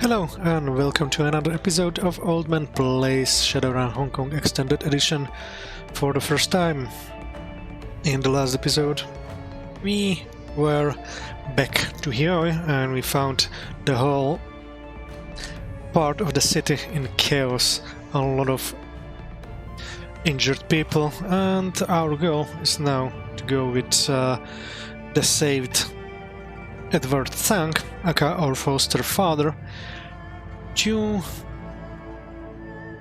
Hello and welcome to another episode of Old Man Plays Shadowrun Hong Kong Extended Edition for the first time. In the last episode we were back to here and we found the whole part of the city in chaos, a lot of injured people, and our goal is now to go with the saved Edward Thang, aka our foster father, to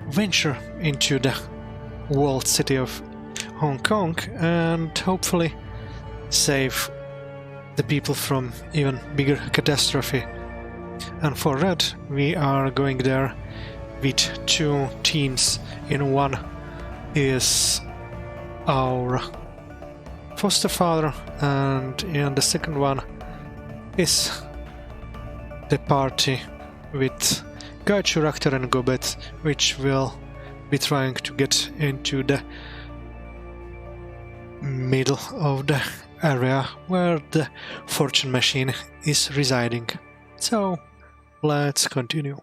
venture into the walled city of Hong Kong and hopefully save the people from even bigger catastrophe. And for that we are going there with two teams. In one is our foster father and in the second one is the party with Guy Churakter and Gobet, which will be trying to get into the middle of the area where the fortune machine is residing. So let's continue.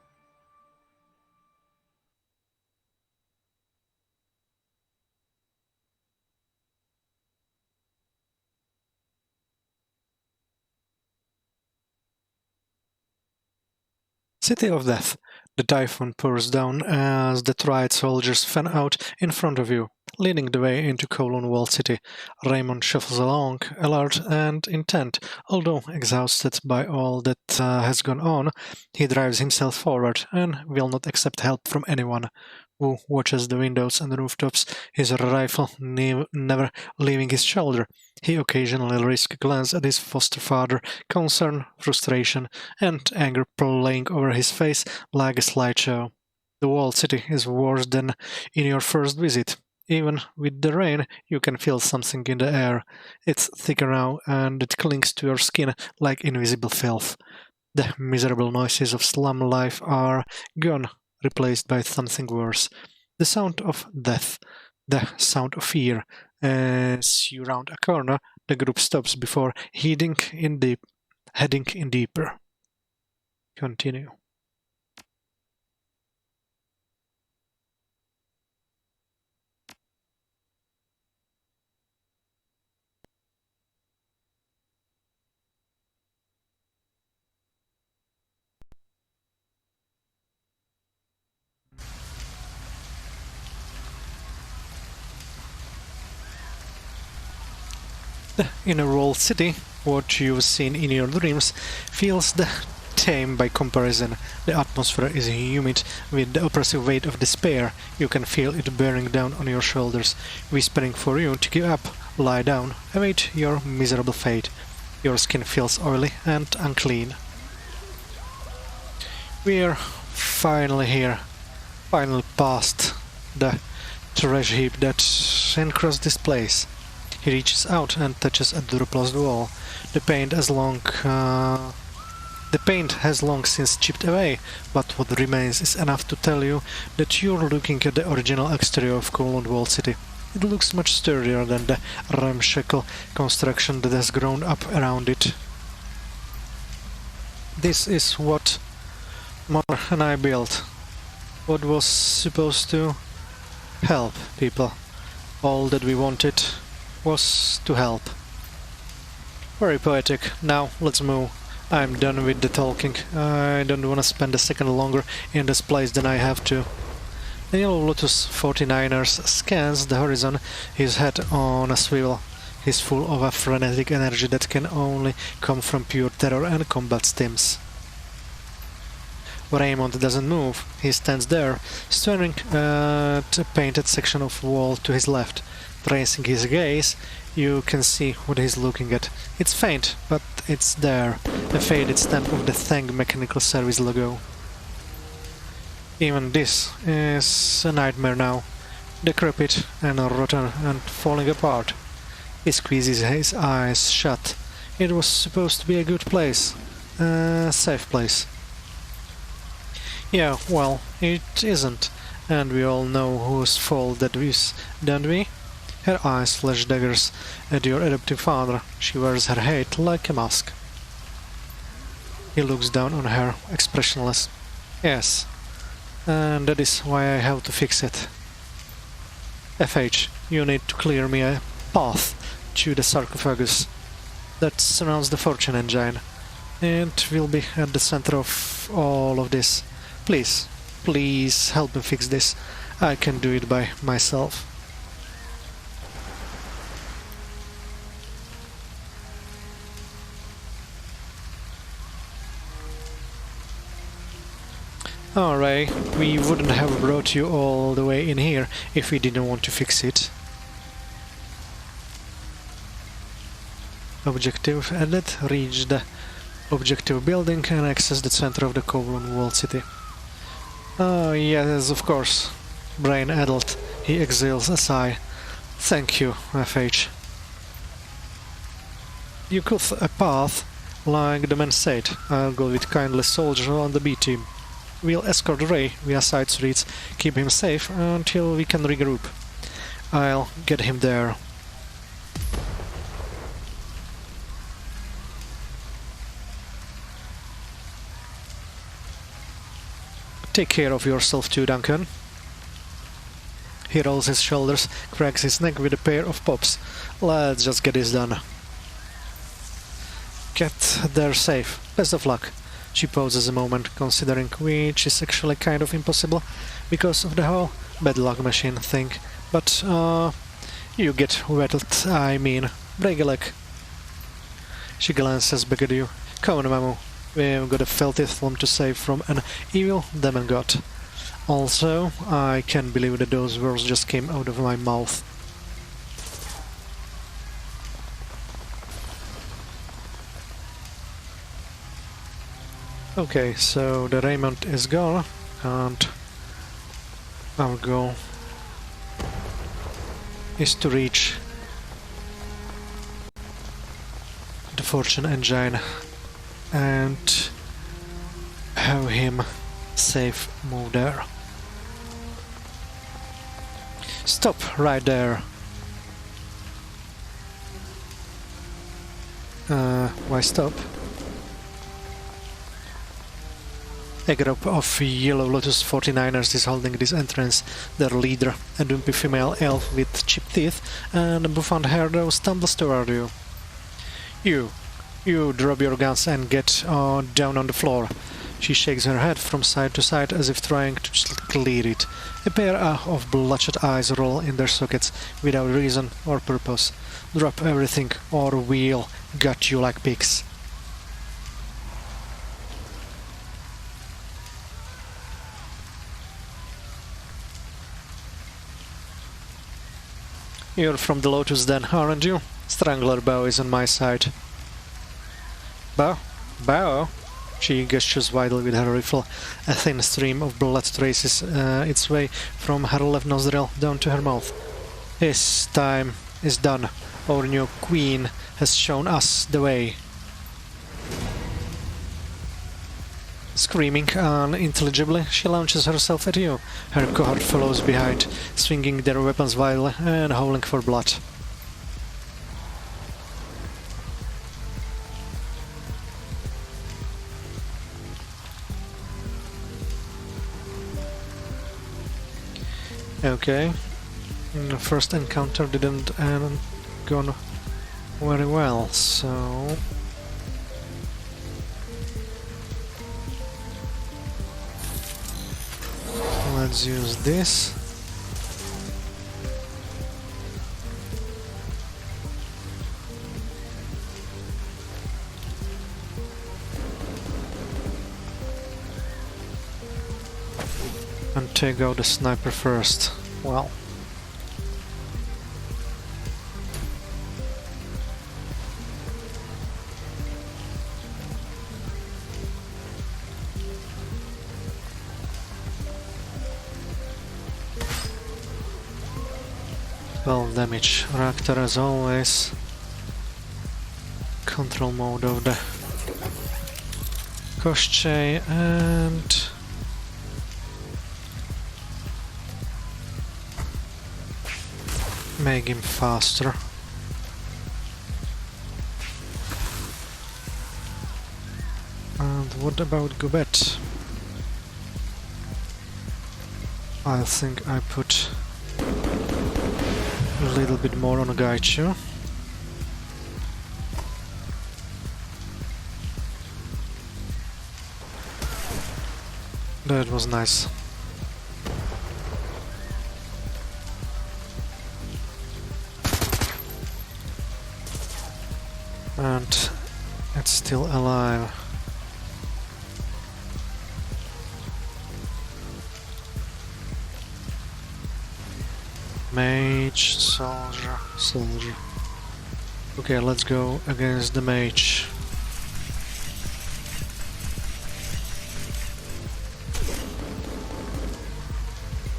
City of Death. The typhoon pours down as the tried soldiers fan out in front of you, leading the way into Kowloon Walled City. Raymond shuffles along, alert and intent. Although exhausted by all that has gone on, he drives himself forward and will not accept help from anyone. Wu watches the windows and rooftops, his rifle never leaving his shoulder. He occasionally risks a glance at his foster father, concern, frustration, and anger playing over his face like a slideshow. The walled city is worse than in your first visit. Even with the rain, you can feel something in the air. It's thicker now, and it clings to your skin like invisible filth. The miserable noises of slum life are gone, replaced by something worse. The sound of death, the sound of fear. As you round a corner, the group stops before heading in deeper. Continue. The inner walled city, what you've seen in your dreams, feels tame by comparison. The atmosphere is humid with the oppressive weight of despair. You can feel it bearing down on your shoulders, whispering for you to give up, lie down, await your miserable fate. Your skin feels oily and unclean. We're finally here, finally past the trash heap that encrosses this place. He reaches out and touches a door-closed wall. The paint has long since chipped away, but what remains is enough to tell you that you're looking at the original exterior of Kowloon Walled City. It looks much sturdier than the ramshackle construction that has grown up around it. This is what Mother and I built. What was supposed to help people. All that we wanted was to help. Very poetic. Now let's move. I'm done with the talking. I don't want to spend a second longer in this place than I have to. The Yellow Lotus 49ers scans the horizon, his head on a swivel. He's full of a frenetic energy that can only come from pure terror and combat stims. Raymond doesn't move. He stands there, staring at a painted section of wall to his left. Tracing his gaze, you can see what he's looking at. It's faint, but it's there, a faded stamp of the Thang Mechanical Service logo. Even this is a nightmare now, decrepit and rotten and falling apart. He squeezes his eyes shut. It was supposed to be a good place, a safe place. Yeah, well, it isn't, and we all know whose fault that is, don't we? Her eyes flash daggers at your adoptive father. She wears her hate like a mask. He looks down on her, expressionless. Yes, and that is why I have to fix it. FH, you need to clear me a path to the sarcophagus that surrounds the fortune engine. It will be at the center of all of this. Please, please help me fix this. I can do it by myself. Alright, we wouldn't have brought you all the way in here if we didn't want to fix it. Objective added, reach the objective building and access the center of the Kowloon walled city. Oh yes, of course. Brain adult, he exhales a sigh. Thank you, FH. You cut a path like the man said. I'll go with kindly soldier on the B team. We'll escort Ray via side streets, keep him safe until we can regroup. I'll get him there. Take care of yourself too, Duncan. He rolls his shoulders, cracks his neck with a pair of pops. Let's just get this done. Get there safe. Best of luck. She pauses a moment, considering, which is actually kind of impossible because of the whole bad luck machine thing. But, you get wetted, I mean. Break a leg. She glances back at you. Come on, Mamu. We've got a filthy slum to save from an evil demon god. Also, I can't believe that those words just came out of my mouth. Okay, so the Raymond is gone, and our goal is to reach the fortune engine and have him safe move there. Stop right there. Why stop? A group of Yellow Lotus 49ers is holding this entrance. Their leader, a dumpy female elf with chipped teeth and a bouffant hairdo, stumbles toward you. You drop your guns and get down on the floor. She shakes her head from side to side as if trying to clear it. A pair of bloodshot eyes roll in their sockets without reason or purpose. Drop everything or we'll gut you like pigs. You're from the Lotus Den, aren't you? Strangler Bow is on my side. Bow? Bow? She gestures wildly with her rifle. A thin stream of blood traces its way from her left nostril down to her mouth. His time is done. Our new queen has shown us the way. Screaming unintelligibly, she launches herself at you. Her cohort follows behind, swinging their weapons wildly and howling for blood. Okay, the first encounter didn't go very well, so let's use this. And take out the sniper first. Well. Well, damage. Reactor as always. Control mode of the Koshchei and make him faster. And what about Gobet? I think I put a little bit more on Gaichu. That was nice. And it's still alive. Mage, soldier. Okay, let's go against the mage.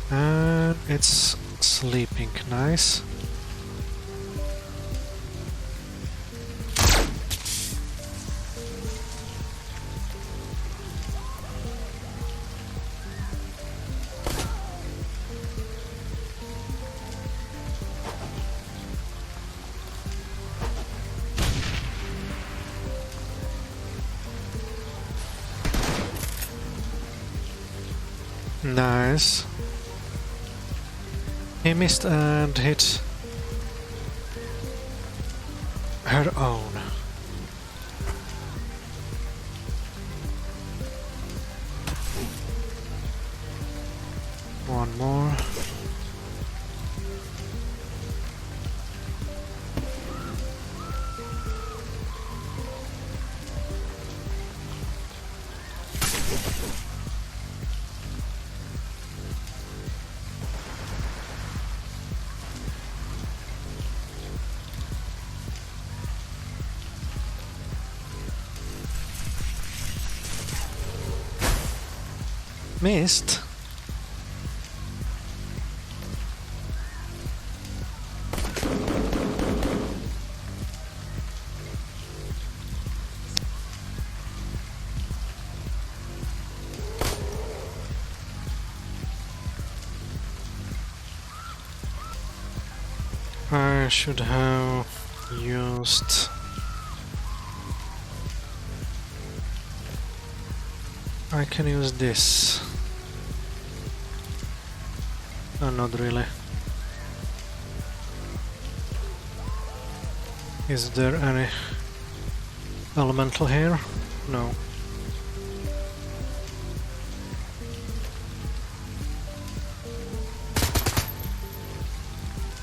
And it's sleeping, nice. Nice. He missed and hit her own. One more. Missed. I should have used I can use this. Oh, not really. Is there any elemental here? No.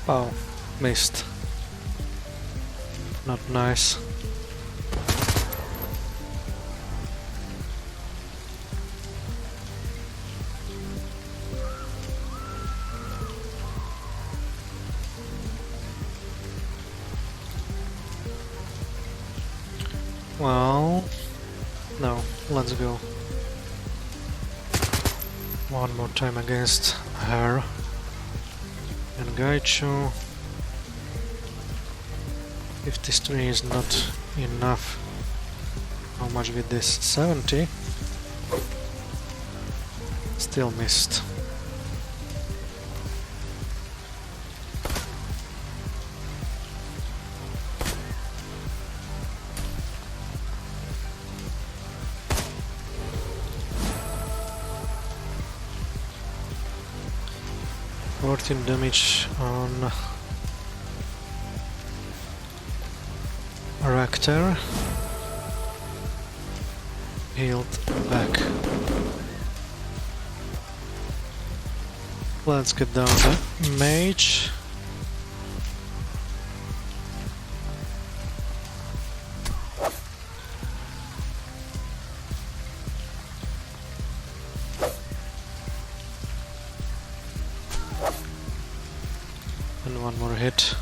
Oh, missed. Not nice. Well, no, let's go. One more time against her. And Gaichu. 53 is not enough. How much with this? 70? Still missed. Damage on Rector. Healed back. Let's get down the mage. And one more hit.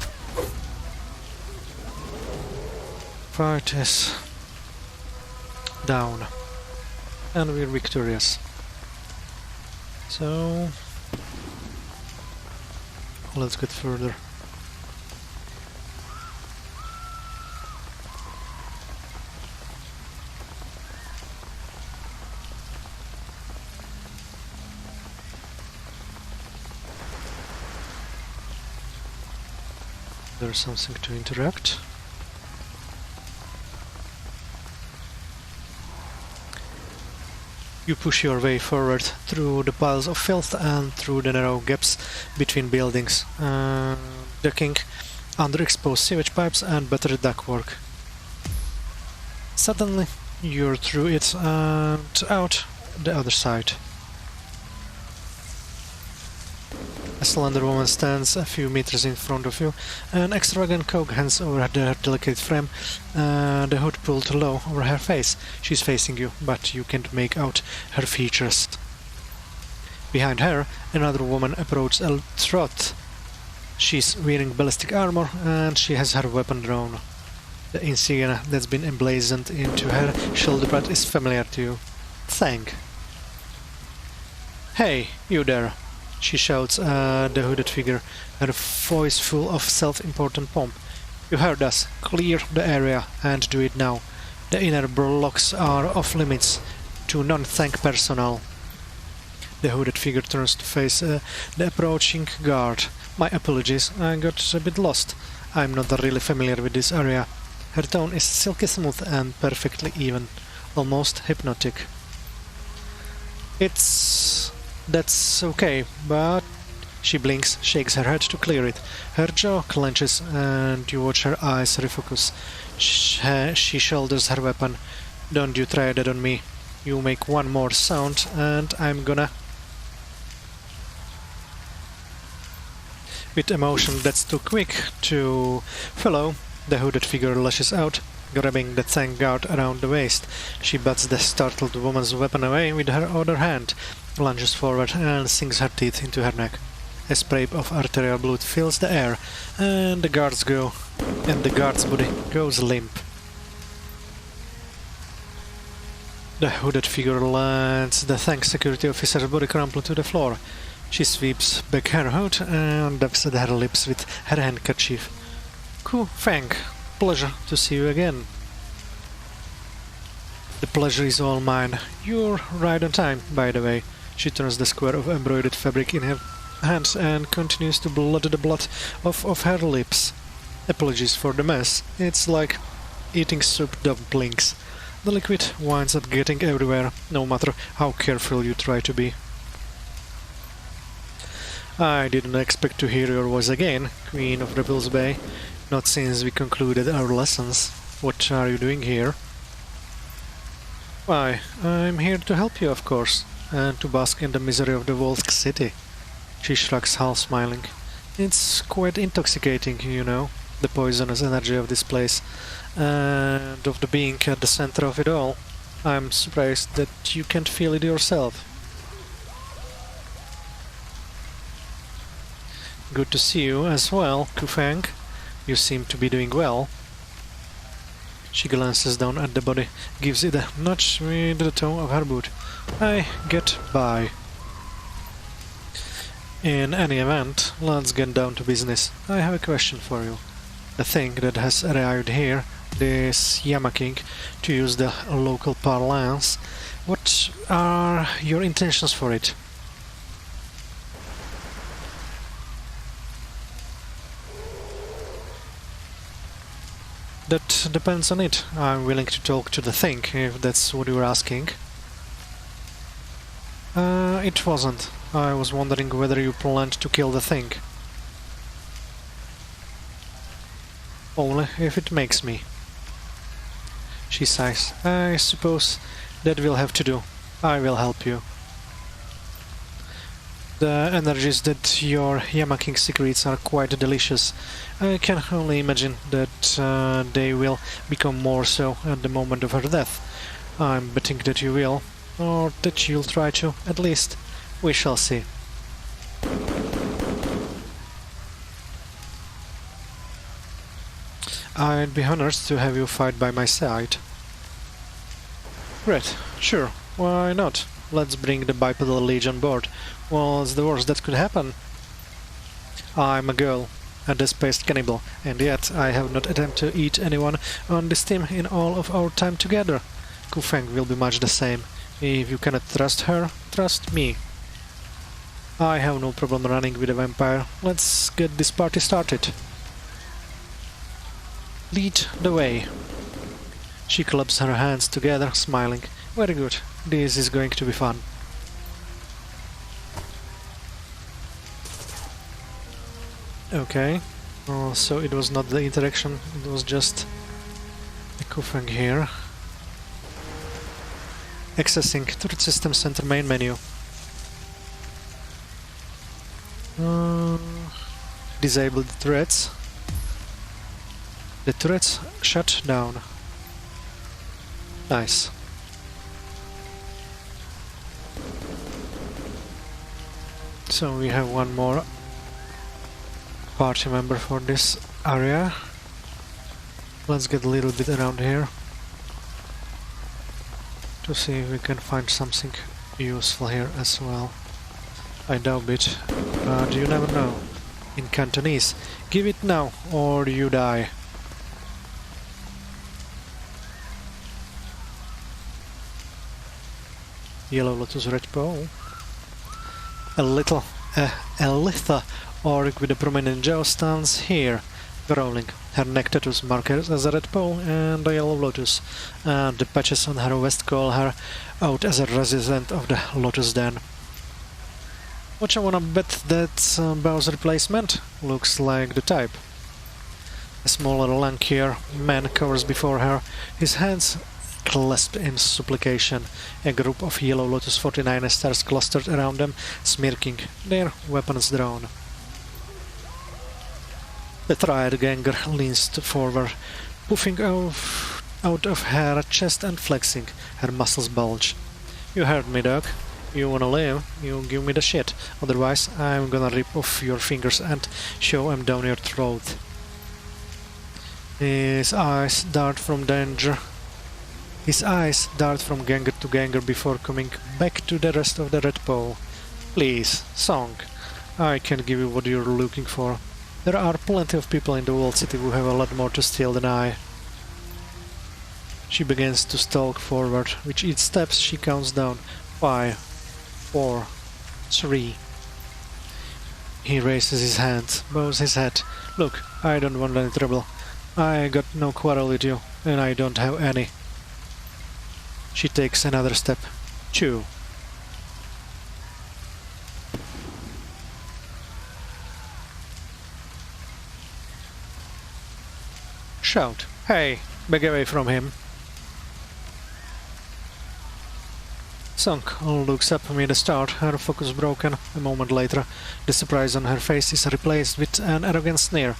Fight is down. And we're victorious. So let's get further. There's something to interact. You push your way forward through the piles of filth and through the narrow gaps between buildings, ducking under exposed sewage pipes and battered ductwork. Suddenly, you're through it and out the other side. A slender woman stands a few meters in front of you, an extravagant coat hangs over her delicate frame, the hood pulled low over her face. She's facing you, but you can't make out her features. Behind her, another woman approaches a trot. She's wearing ballistic armor, and she has her weapon drawn. The insignia that's been emblazoned into her shoulder pad is familiar to you. Thank. Hey, you there! She shouts at the hooded figure, her voice full of self-important pomp. You heard us. Clear the area, and do it now. The inner blocks are off limits to non-thank personnel. The hooded figure turns to face the approaching guard. My apologies, I got a bit lost. I'm not really familiar with this area. Her tone is silky smooth and perfectly even, almost hypnotic. That's okay, but... She blinks, shakes her head to clear it. Her jaw clenches and you watch her eyes refocus. She shoulders her weapon. Don't you try that on me. You make one more sound and I'm gonna... With emotion that's too quick to follow, the hooded figure lashes out, grabbing the tank guard around the waist. She bats the startled woman's weapon away with her other hand, lunges forward and sinks her teeth into her neck. A spray of arterial blood fills the air, and the guard's body goes limp. The hooded figure lands the tank security officer's body crumpled to the floor. She sweeps back her hood and dabs at her lips with her handkerchief. Ku Feng, pleasure to see you again. The pleasure is all mine. You're right on time, by the way. She turns the square of embroidered fabric in her hands and continues to blot the blood off her lips. Apologies for the mess. It's like eating soup dumplings. The liquid winds up getting everywhere, no matter how careful you try to be. I didn't expect to hear your voice again, Queen of Rebels Bay. Not since we concluded our lessons. What are you doing here? Why, I'm here to help you, of course, and to bask in the misery of the walled city. She shrugs, half smiling. It's quite intoxicating, you know, the poisonous energy of this place, and of the being at the center of it all. I'm surprised that you can't feel it yourself. Good to see you as well, Ku Feng. You seem to be doing well. She glances down at the body, gives it a nudge with the toe of her boot. I get by. In any event, let's get down to business. I have a question for you. The thing that has arrived here, this Yama King, to use the local parlance, what are your intentions for it? That depends on it. I'm willing to talk to the thing, if that's what you're asking. It wasn't. I was wondering whether you planned to kill the thing. Only if it makes me. She sighs. I suppose that will have to do. I will help you. The energies that your Yama King secretes are quite delicious. I can only imagine that they will become more so at the moment of her death. I'm betting that you will, or that you'll try to, at least. We shall see. I'd be honored to have you fight by my side. Great, sure, why not? Let's bring the bipedal leech on board. What's the worst that could happen? I'm a girl, a despised cannibal, and yet I have not attempted to eat anyone on this team in all of our time together. Ku Feng will be much the same. If you cannot trust her, trust me. I have no problem running with a vampire. Let's get this party started. Lead the way. She claps her hands together, smiling. Very good. This is going to be fun. Okay, so it was not the interaction, it was just the coughing here. Accessing Turret System Center main menu. Disable the turrets. The turrets shut down. Nice. So we have one more party member for this area. Let's get a little bit around here to see if we can find something useful here as well. I doubt it, but you never know. In Cantonese, give it now or you die. Yellow Lotus Red Pole. A little orc with a prominent jaw stands here, growling. Her neck tattoos mark her as a red pole and a yellow lotus, and the patches on her vest call her out as a resident of the Lotus Den. What I wanna bet that's Bow's replacement? Looks like the type. A smaller, lankier man covers before her, his hands clasped in supplication. A group of Yellow Lotus 49 stars clustered around them, smirking, their weapons drawn. The Triad Ganger leans forward, puffing out of her chest and flexing. Her muscles bulge. You heard me, Doc. You wanna live? You give me the shit. Otherwise, I'm gonna rip off your fingers and shove them down your throat. His eyes dart from Ganger to Ganger before coming back to the rest of the Red Pole. Please, Song. I can give you what you're looking for. There are plenty of people in the Walled City who have a lot more to steal than I. She begins to stalk forward. With each step she counts down. 5, 4, 3. He raises his hand, bows his head. Look, I don't want any trouble. I got no quarrel with you, and I don't have any. She takes another step. 2. Shout, hey, back away from him. Song looks up with a start, her focus broken. A moment later, the surprise on her face is replaced with an arrogant sneer.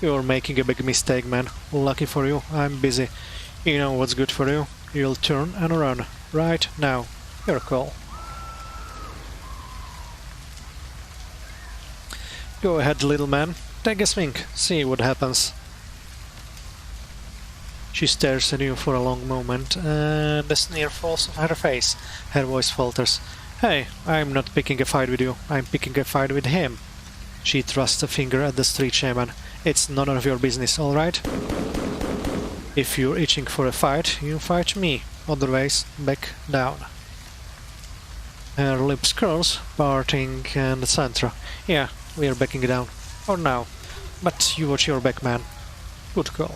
You're making a big mistake, man. Lucky for you, I'm busy. You know what's good for you? You'll turn and run. Right now. Your call. Go ahead, little man. Take a swing. See what happens. She stares at you for a long moment, and a sneer falls off her face. Her voice falters. Hey, I'm not picking a fight with you. I'm picking a fight with him. She thrusts a finger at the street shaman. It's none of your business, alright? If you're itching for a fight, you fight me. Otherwise, back down. Her lips curls, parting and etc. Yeah, we're backing down. For now. But you watch your back, man. Good call.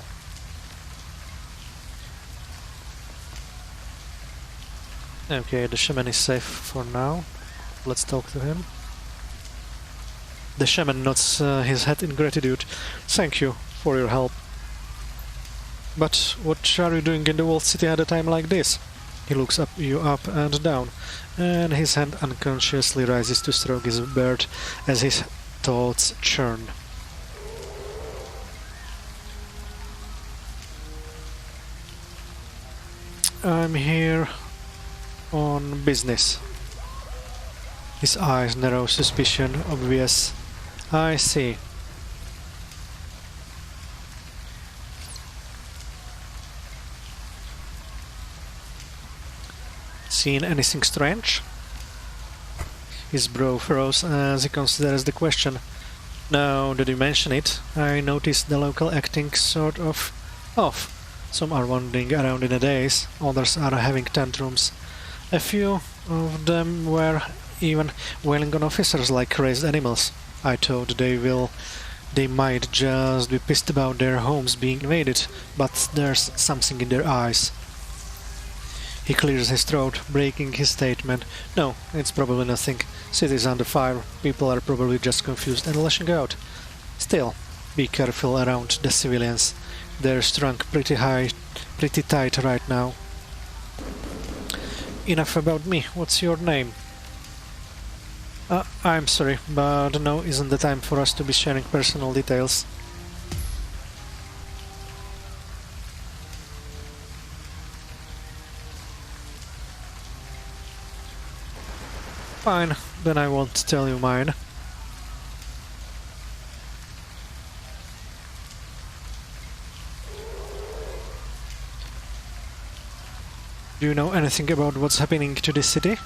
Okay, the shaman is safe for now. Let's talk to him. The shaman nods his head in gratitude. Thank you for your help. But what are you doing in the Walled City at a time like this? He looks you up and down, and his hand unconsciously rises to stroke his beard as his thoughts churn. I'm here on business. His eyes narrow, suspicion obvious. I see. Seen anything strange? His brow furrows as he considers the question. Now that you mention it, I noticed the local acting sort of off. Some are wandering around in a daze, others are having tantrums. A few of them were even wailing on officers like crazed animals. I thought they might just be pissed about their homes being invaded, but there's something in their eyes. He clears his throat, breaking his statement. No, it's probably nothing. City's under fire. People are probably just confused and lashing out. Still, be careful around the civilians. They're strung pretty tight right now. Enough about me. What's your name? I'm sorry, but now isn't the time for us to be sharing personal details. Fine, then I won't tell you mine. Do you know anything about what's happening to this city?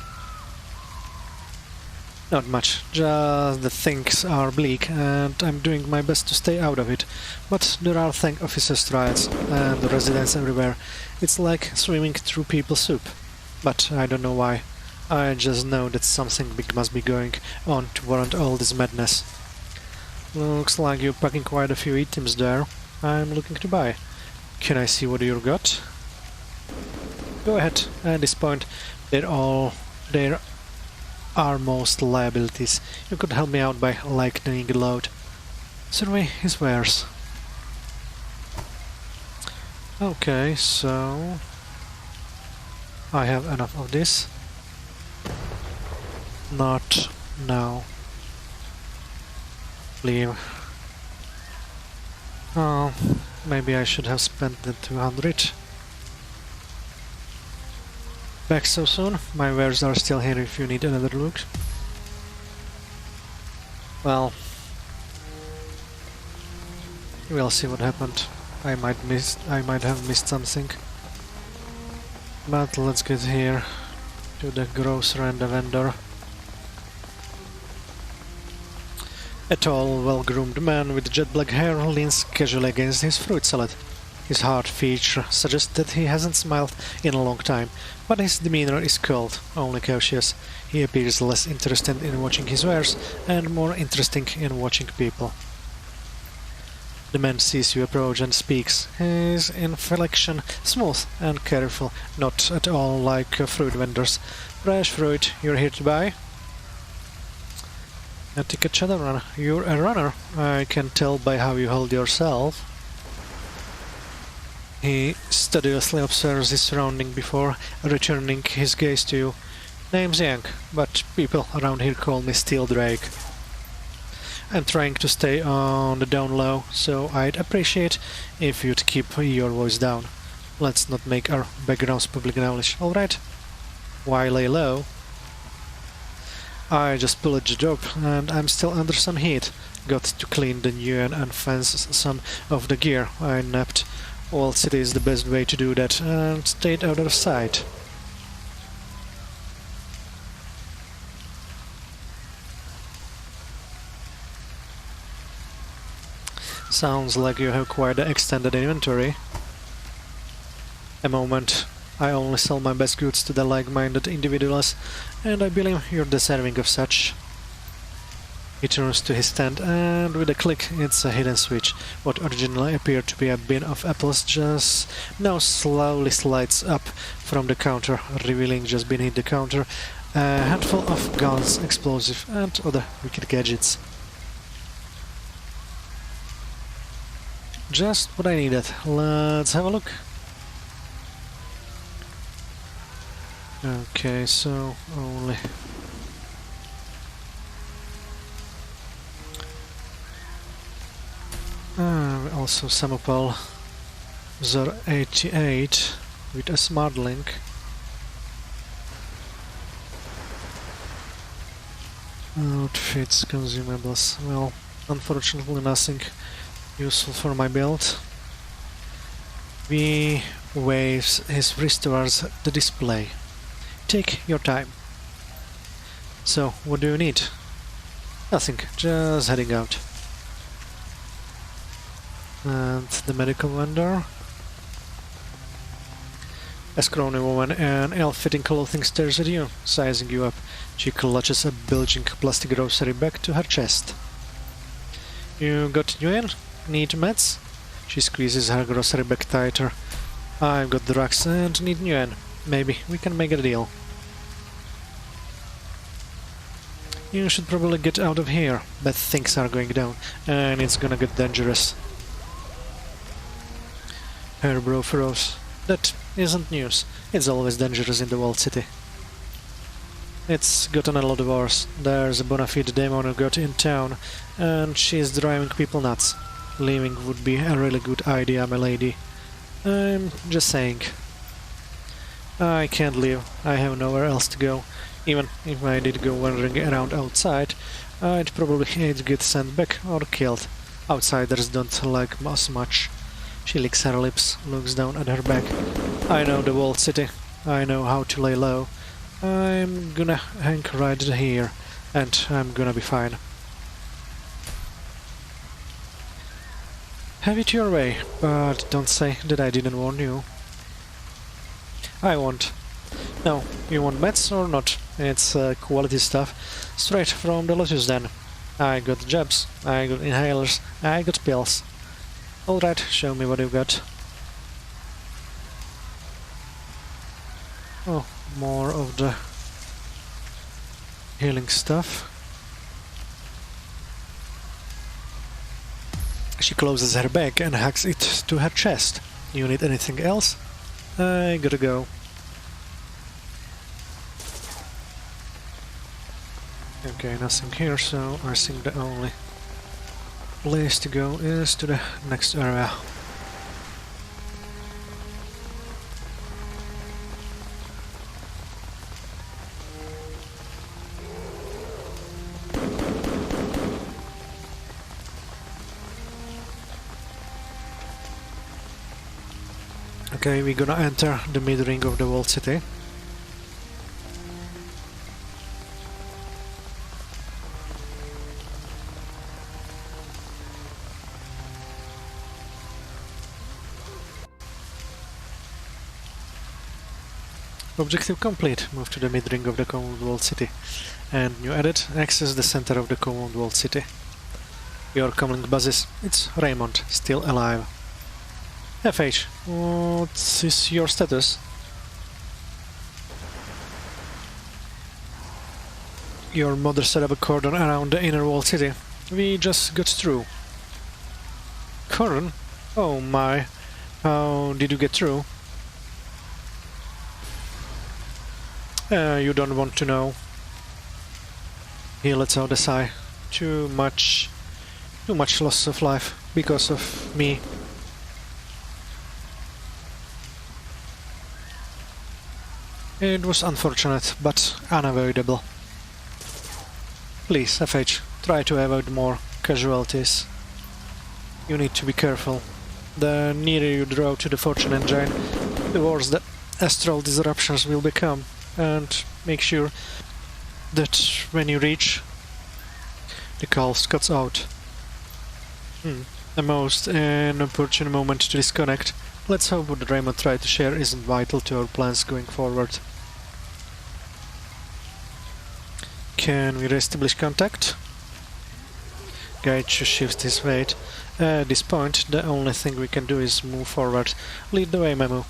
Not much, just that things are bleak and I'm doing my best to stay out of it. But there are tank officers' riots and residents everywhere. It's like swimming through people's soup. But I don't know why. I just know that something big must be going on to warrant all this madness. Looks like you're packing quite a few items there. I'm looking to buy. Can I see what you got? Go ahead. At this point, there are most liabilities. You could help me out by lightening the load. Survey his wares. Okay, so I have enough of this. Not now. Leave. Oh, maybe I should have spent the 200. Back so soon? My wares are still here if you need another look. Well, we'll see what happened. I might have missed something. But let's get here to the grocer and the vendor. A tall, well-groomed man with jet black hair leans casually against his fruit salad. His hard feature suggests that he hasn't smiled in a long time, but his demeanor is cold, only cautious. He appears less interested in watching his wares and more interested in watching people. The man sees you approach and speaks, his inflection smooth and careful, not at all like fruit vendors. Fresh fruit, you're here to buy? A ticket Shadowrun. You're a runner, I can tell by how you hold yourself. He studiously observes his surrounding before returning his gaze to you. Name's Yang, but people around here call me Steel Drake. I'm trying to stay on the down low, so I'd appreciate if you'd keep your voice down. Let's not make our backgrounds public knowledge, alright? Why lay low? I just pulled the job, and I'm still under some heat. Got to clean the UN and fence some of the gear I nabbed. Wall City is the best way to do that, and stayed out of sight. Sounds like you have quite an extended inventory. A moment. I only sell my best goods to the like-minded individuals, and I believe you're deserving of such. He turns to his stand, and with a click, it's a hidden switch. What originally appeared to be a bin of apples just now slowly slides up from the counter, revealing just beneath the counter a handful of guns, explosives, and other wicked gadgets. Just what I needed. Let's have a look. Okay, so only also Samopal Zor 88 with a smart link. Outfits, consumables. Well, unfortunately nothing useful for my build. V waves his wrist towards the display. Take your time. So, what do you need? Nothing, just heading out. And the medical vendor. A scrawny woman in ill-fitting clothing stares at you, sizing you up. She clutches a bulging plastic grocery bag to her chest. You got Nguyen? Need meds? She squeezes her grocery bag tighter. I've got drugs and need Nguyen. maybe we can make a deal. You should probably get out of here, but things are going down, and it's gonna get dangerous. Herbro froze. That isn't news. It's always dangerous in the walled city. It's gotten a lot worse. There's a bona fide demon who got in town, and she's driving people nuts. Leaving would be a really good idea, my lady. I'm just saying. I can't leave. I have nowhere else to go. Even if I did go wandering around outside, I'd probably either get sent back or killed. Outsiders don't like us much. She licks her lips, looks down at her back. I know the walled city. I know how to lay low. I'm gonna hang right here, and I'm gonna be fine. Have it your way, but don't say that I didn't warn you. I won't. No, you want meds or not? It's quality stuff. Straight from the Lotus Den. I got jabs, I got inhalers, I got pills. Alright, show me what you got. Oh, more of the healing stuff. She closes her bag and hugs it to her chest. You need anything else? I gotta go. Okay, nothing here, so I think the only place to go is to the next area. Okay, we're gonna enter the mid-ring of the walled city. Objective complete. Move to the mid-ring of the Commonwealth walled city. And new edit, access the center of the Commonwealth walled city. Your comlink buzzes. It's Raymond, still alive. FH, what is your status? Your mother set up a cordon around the inner walled city. We just got through. Cordon? Oh my. How did you get through? You don't want to know. He lets out a sigh. Too much loss of life because of me. It was unfortunate, but unavoidable. Please, FH, try to avoid more casualties. You need to be careful. The nearer you draw to the fortune engine, the worse the astral disruptions will become. And make sure that when you reach, the calf cuts out. A most inopportune moment to disconnect. Let's hope what Raymond tried to share isn't vital to our plans going forward. Can we re-establish contact? Gaichu shifts his weight. At this point, the only thing we can do is move forward. Lead the way, Memu.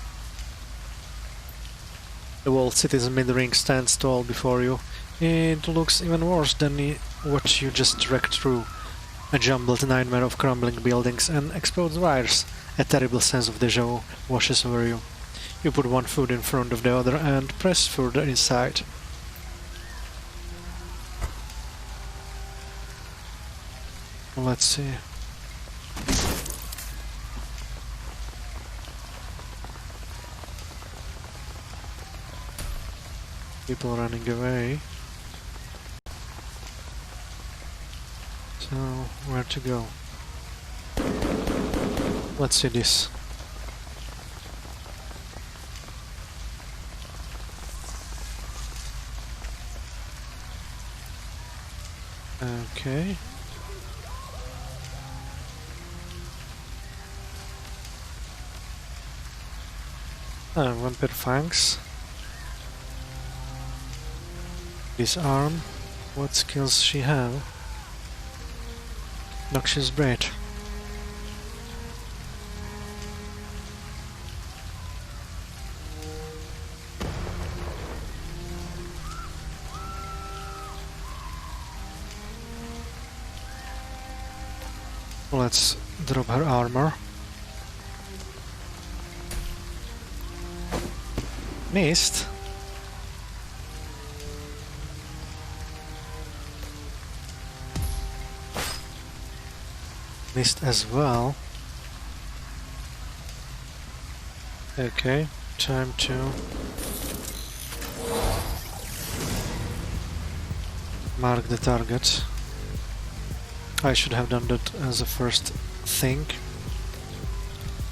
The walled city's mid-ring stands tall before you. It looks even worse than what you just trekked through. A jumbled nightmare of crumbling buildings and exposed wires. A terrible sense of déjà vu washes over you. You put one foot in front of the other and press further inside. Let's see. People running away. So, where to go? Let's see this. Okay. Vampire fangs. Disarm. What skills she have? Noxious breath. Let's drop her armor. Missed. Missed as well. Okay, time to mark the target. I should have done that as a first thing.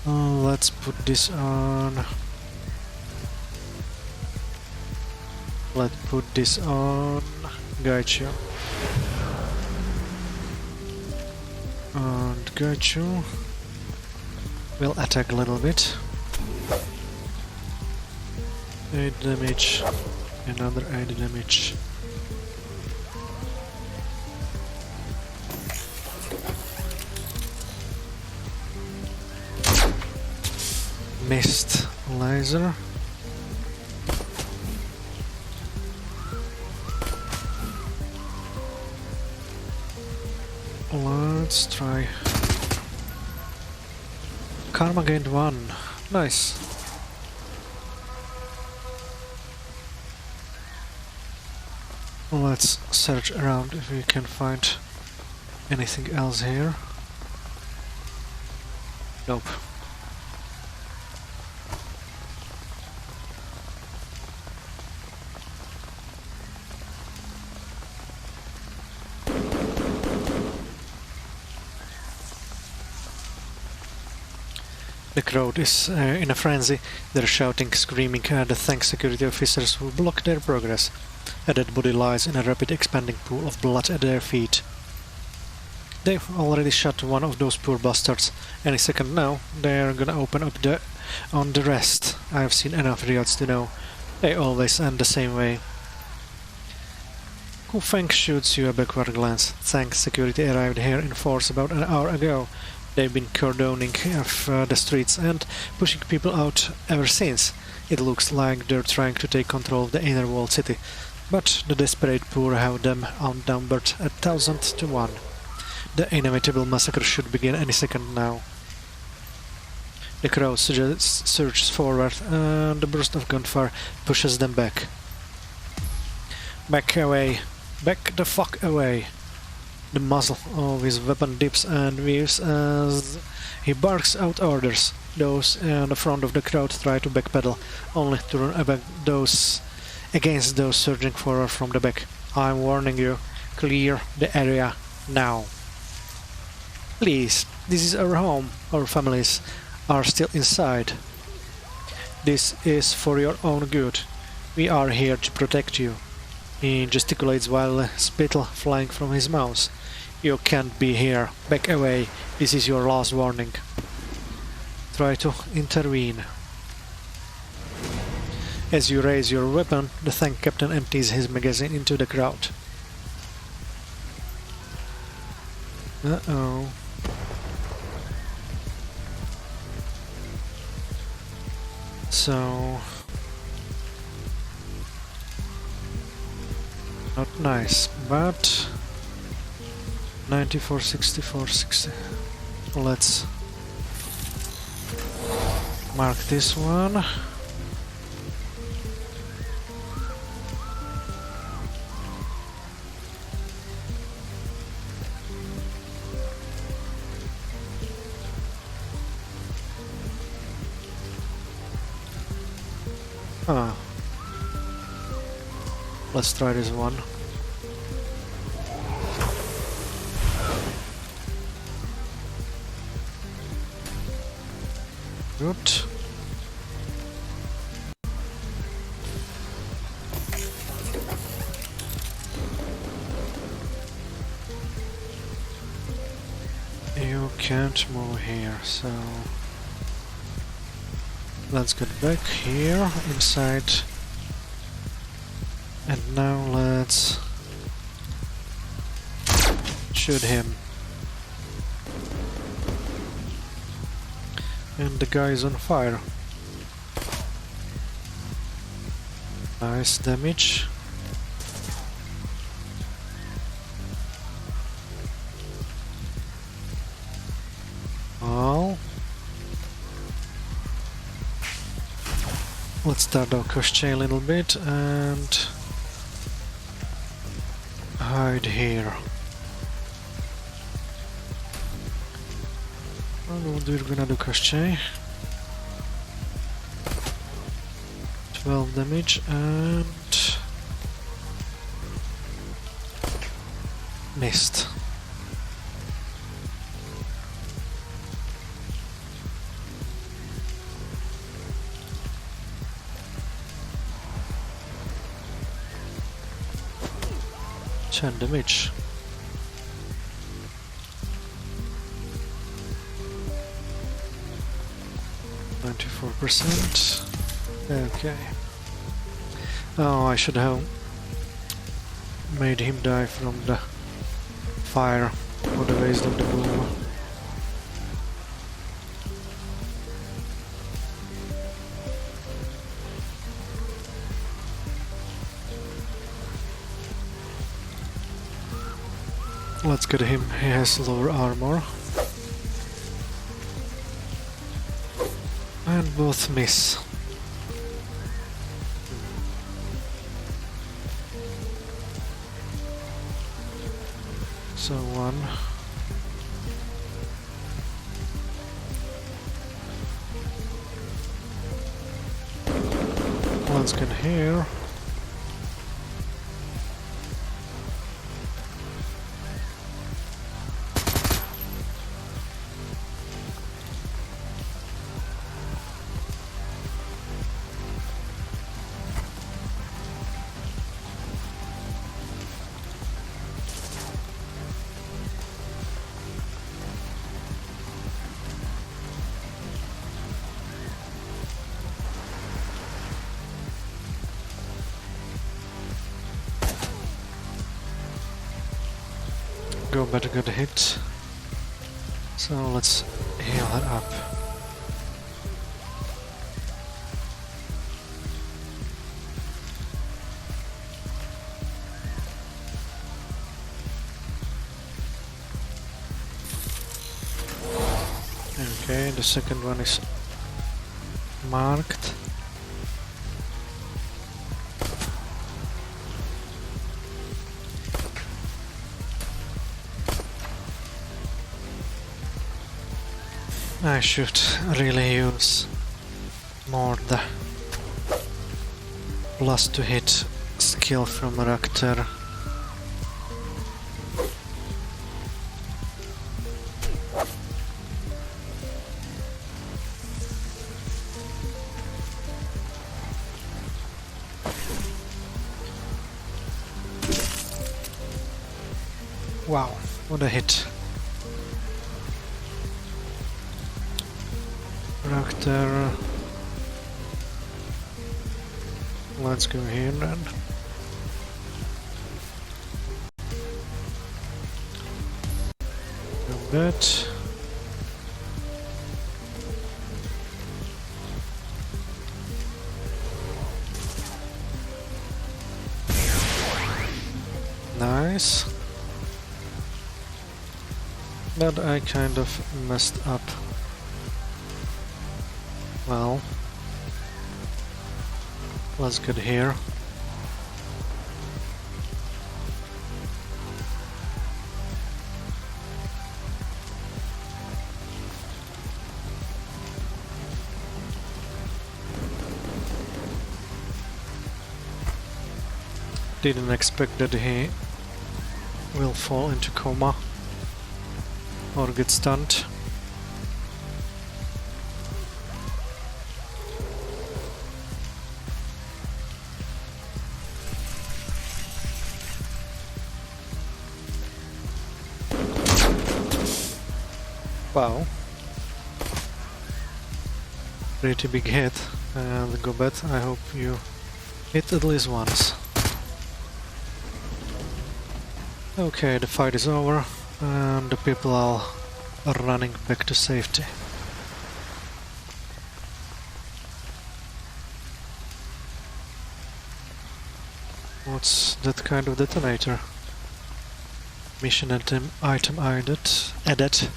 Let's put this on. Let's put this on. Gotcha. And Gotcha will attack a little bit. 8 damage. Another 8 damage. Missed laser. Let's try. Karma gained 1. Nice. Let's search around if we can find anything else here. Nope. The crowd is in a frenzy. They're shouting, screaming at the tank security officers who block their progress. A dead body lies in a rapid expanding pool of blood at their feet. They've already shot one of those poor bastards. Any second now, they're gonna open up on the rest. I've seen enough riots to know. They always end the same way. Ku Feng shoots you a backward glance. Tank security arrived here in force about an hour ago. They've been cordoning the streets and pushing people out ever since. It looks like they're trying to take control of the inner walled city, but the desperate poor have them outnumbered 1,000 to 1. The inevitable massacre should begin any second now. The crowd surges forward and the burst of gunfire pushes them back. Back away! Back the fuck away! The muzzle of his weapon dips and weaves as he barks out orders. Those in the front of the crowd try to backpedal, only to run against those surging forward from the back. I'm warning you, clear the area now. Please, this is our home. Our families are still inside. This is for your own good. We are here to protect you. He gesticulates while spittle flying from his mouth. You can't be here. Back away. This is your last warning. Try to intervene. As you raise your weapon, the tank captain empties his magazine into the crowd. Uh-oh. So... not nice, but... 94, 64, 60. Let's mark this one. Ah. Let's try this one. Good. You can't move here, so let's get back here inside, and now let's shoot him. And the guy is on fire. Nice damage. Let's start our crochet a little bit and hide here. And we're gonna do crochet. 12 damage and missed. Damage. %. Okay. Oh, I should have made him die from the fire for the waste of the boom. Let's get him, he has lower armor. And both miss. So one. Let's get here. Go better get a hit. So let's heal her up. Okay, the second one is marked. I should really use more the plus to hit skill from Rakter. Wow, what a hit. Rakter. Let's go here then. A bit. Nice. But I kind of messed up. Well, let's get here. Didn't expect that he will fall into coma or get stunned. Wow. Pretty big hit. And Gobet, I hope you hit at least once. Okay, the fight is over and the people are running back to safety. What's that kind of detonator? Mission item added.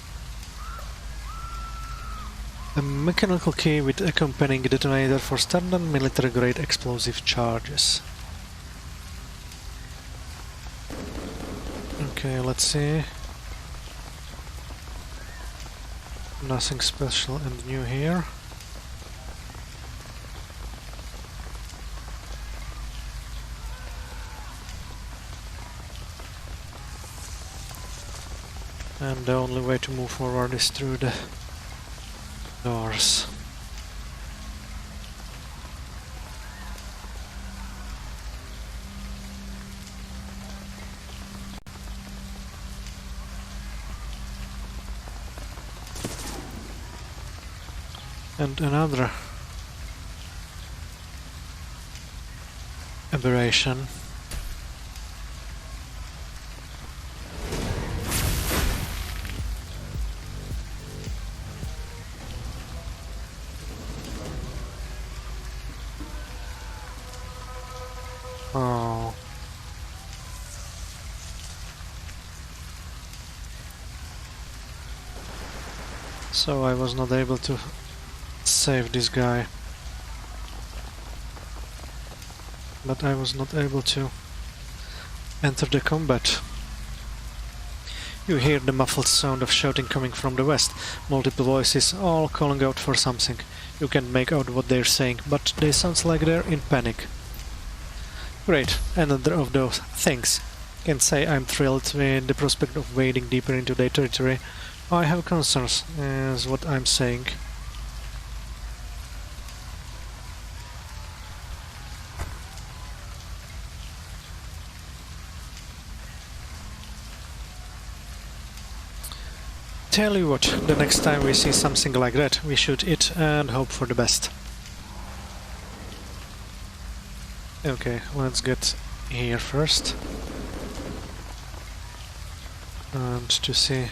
A mechanical key with accompanying detonator for standard military-grade explosive charges. Okay, let's see. Nothing special and new here. And the only way to move forward is through the doors. And another aberration. Oh. So I was not able to save this guy. But I was not able to enter the combat. You hear the muffled sound of shouting coming from the west, multiple voices all calling out for something. You can't make out what they're saying, but they sound like they're in panic. Great, another of those things. Can't say I'm thrilled with the prospect of wading deeper into their territory. I have concerns, is what I'm saying. Tell you what, the next time we see something like that, we shoot it and hope for the best. Okay, let's get here first. And to see...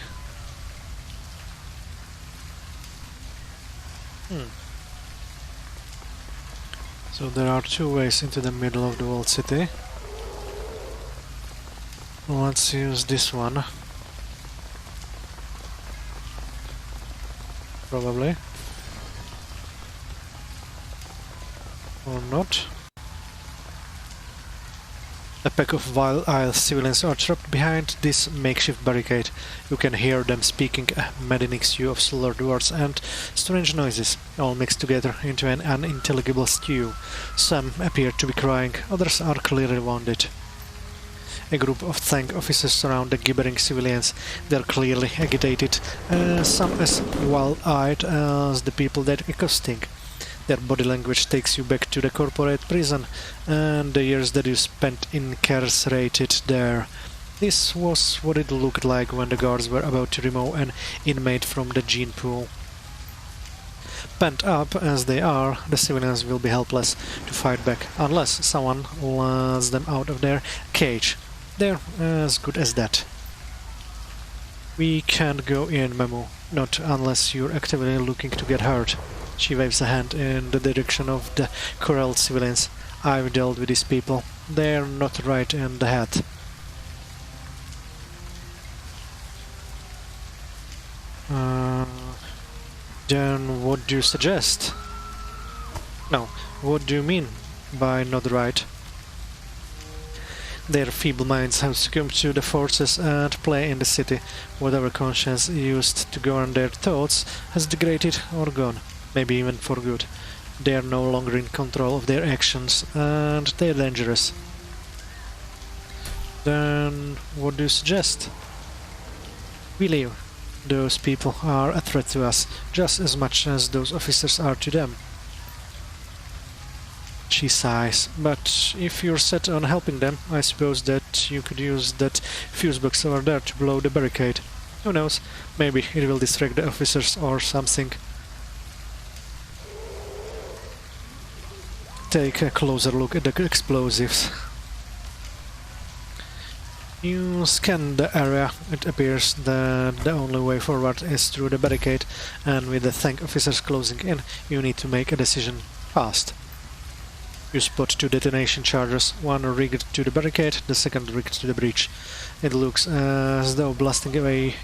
So there are two ways into the middle of the walled city. Let's use this one. Probably. Or not. A pack of wild-eyed civilians are trapped behind this makeshift barricade. You can hear them speaking a maddening stew of slurred words and strange noises, all mixed together into an unintelligible stew. Some appear to be crying, others are clearly wounded. A group of tank officers surround the gibbering civilians. They are clearly agitated, some as wild-eyed as the people they're accosting. Their body language takes you back to the corporate prison and the years that you spent incarcerated there. This was what it looked like when the guards were about to remove an inmate from the gene pool. Pent up as they are, the civilians will be helpless to fight back unless someone lets them out of their cage. They're as good as that. We can't go in, Memu, not unless you're actively looking to get hurt. She waves a hand in the direction of the corralled civilians. I've dealt with these people. They're not right in the head. Then what do you suggest? No, what do you mean by not right? Their feeble minds have succumbed to the forces at play in the city. Whatever conscience used to govern their thoughts has degraded or gone. Maybe even for good. They are no longer in control of their actions, and they're dangerous. Then what do you suggest? We leave. Those people are a threat to us, just as much as those officers are to them. She sighs. But if you're set on helping them, I suppose that you could use that fuse box over there to blow the barricade. Who knows, maybe it will distract the officers or something. Take a closer look at the explosives. You scan the area. It appears that the only way forward is through the barricade, and with the tank officers closing in, you need to make a decision fast. You spot two detonation charges, one rigged to the barricade, the second rigged to the breach. It looks as though blasting away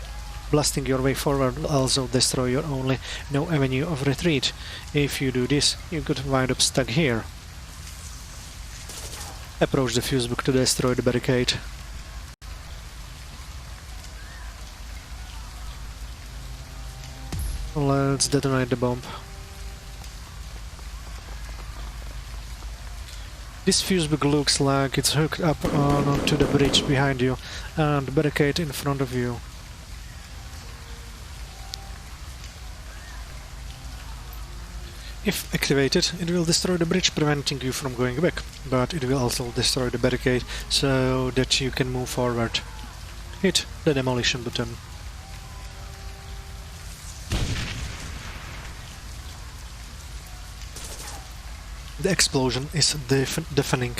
Blasting your way forward will also destroy your only no avenue of retreat. If you do this, you could wind up stuck here. Approach the fuse book to destroy the barricade. Let's detonate the bomb. This fuse book looks like it's hooked up onto the bridge behind you and the barricade in front of you. If activated, it will destroy the bridge, preventing you from going back, but it will also destroy the barricade so that you can move forward. Hit the demolition button. The explosion is deafening.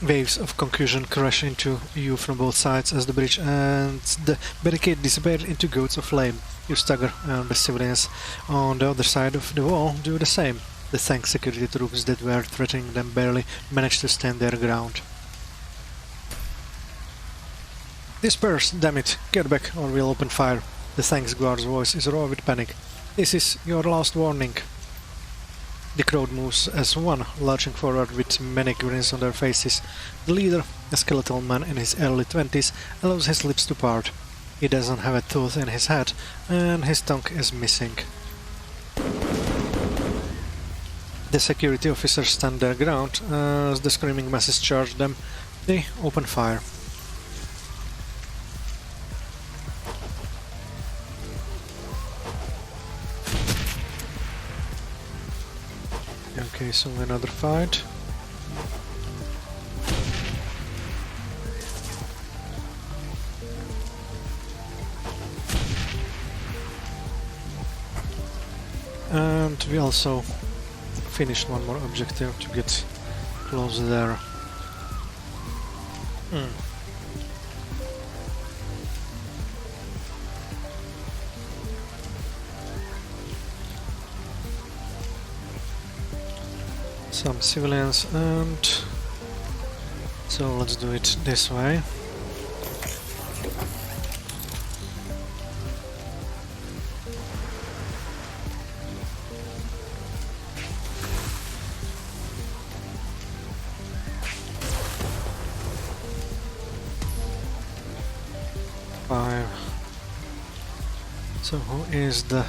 Waves of concussion crash into you from both sides as the bridge and the barricade disappear into gouts of flame. You stagger, and the civilians on the other side of the wall do the same. The tank security troops that were threatening them barely manage to stand their ground. Disperse, damn it, get back or we'll open fire. The tank's guard's voice is raw with panic. This is your last warning. The crowd moves as one, lurching forward with many grins on their faces. The leader, a skeletal man in his early 20s, allows his lips to part. He doesn't have a tooth in his head, and his tongue is missing. The security officers stand their ground as the screaming masses charge them. They open fire. Okay, so another fight. And we also finished one more objective to get close there. Some civilians, and so let's do it this way. So who is the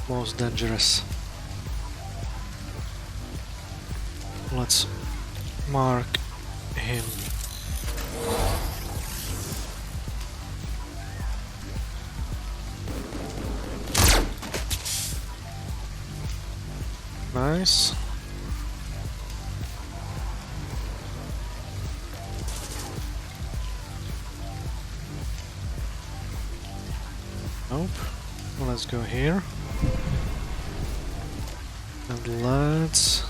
most dangerous? Let's mark him. Nice. Nope. Well, let's go here. And let's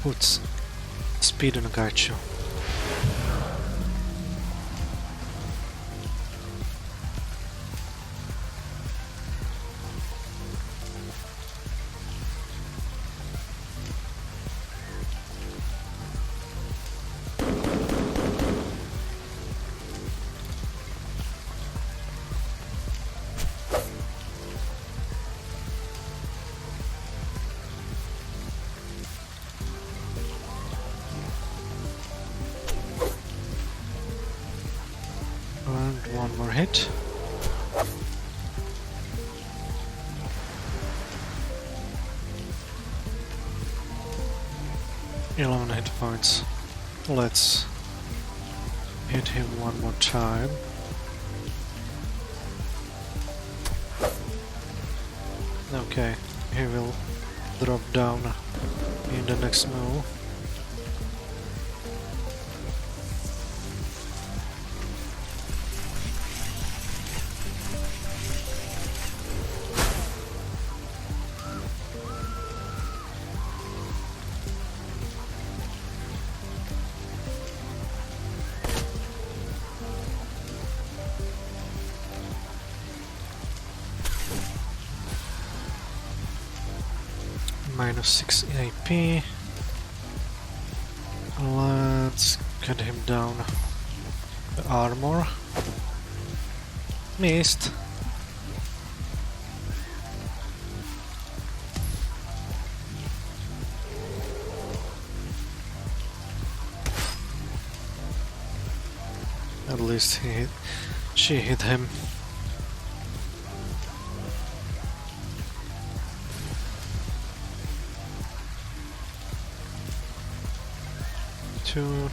put speed on a Gaichu. And one more hit. Eleven hit points. Let's hit him one more time. Okay, he will drop down in the next move. Minus 6 AP. Let's get him down. The armor. Missed. At least she hit him. Two.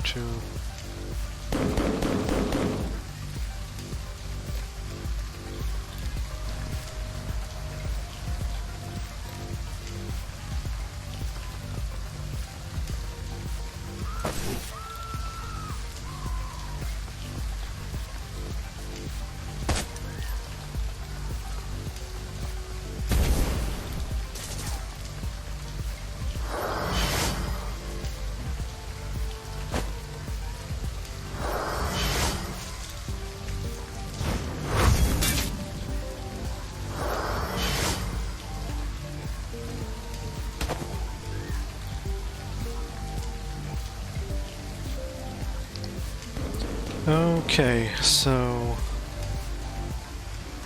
Okay, so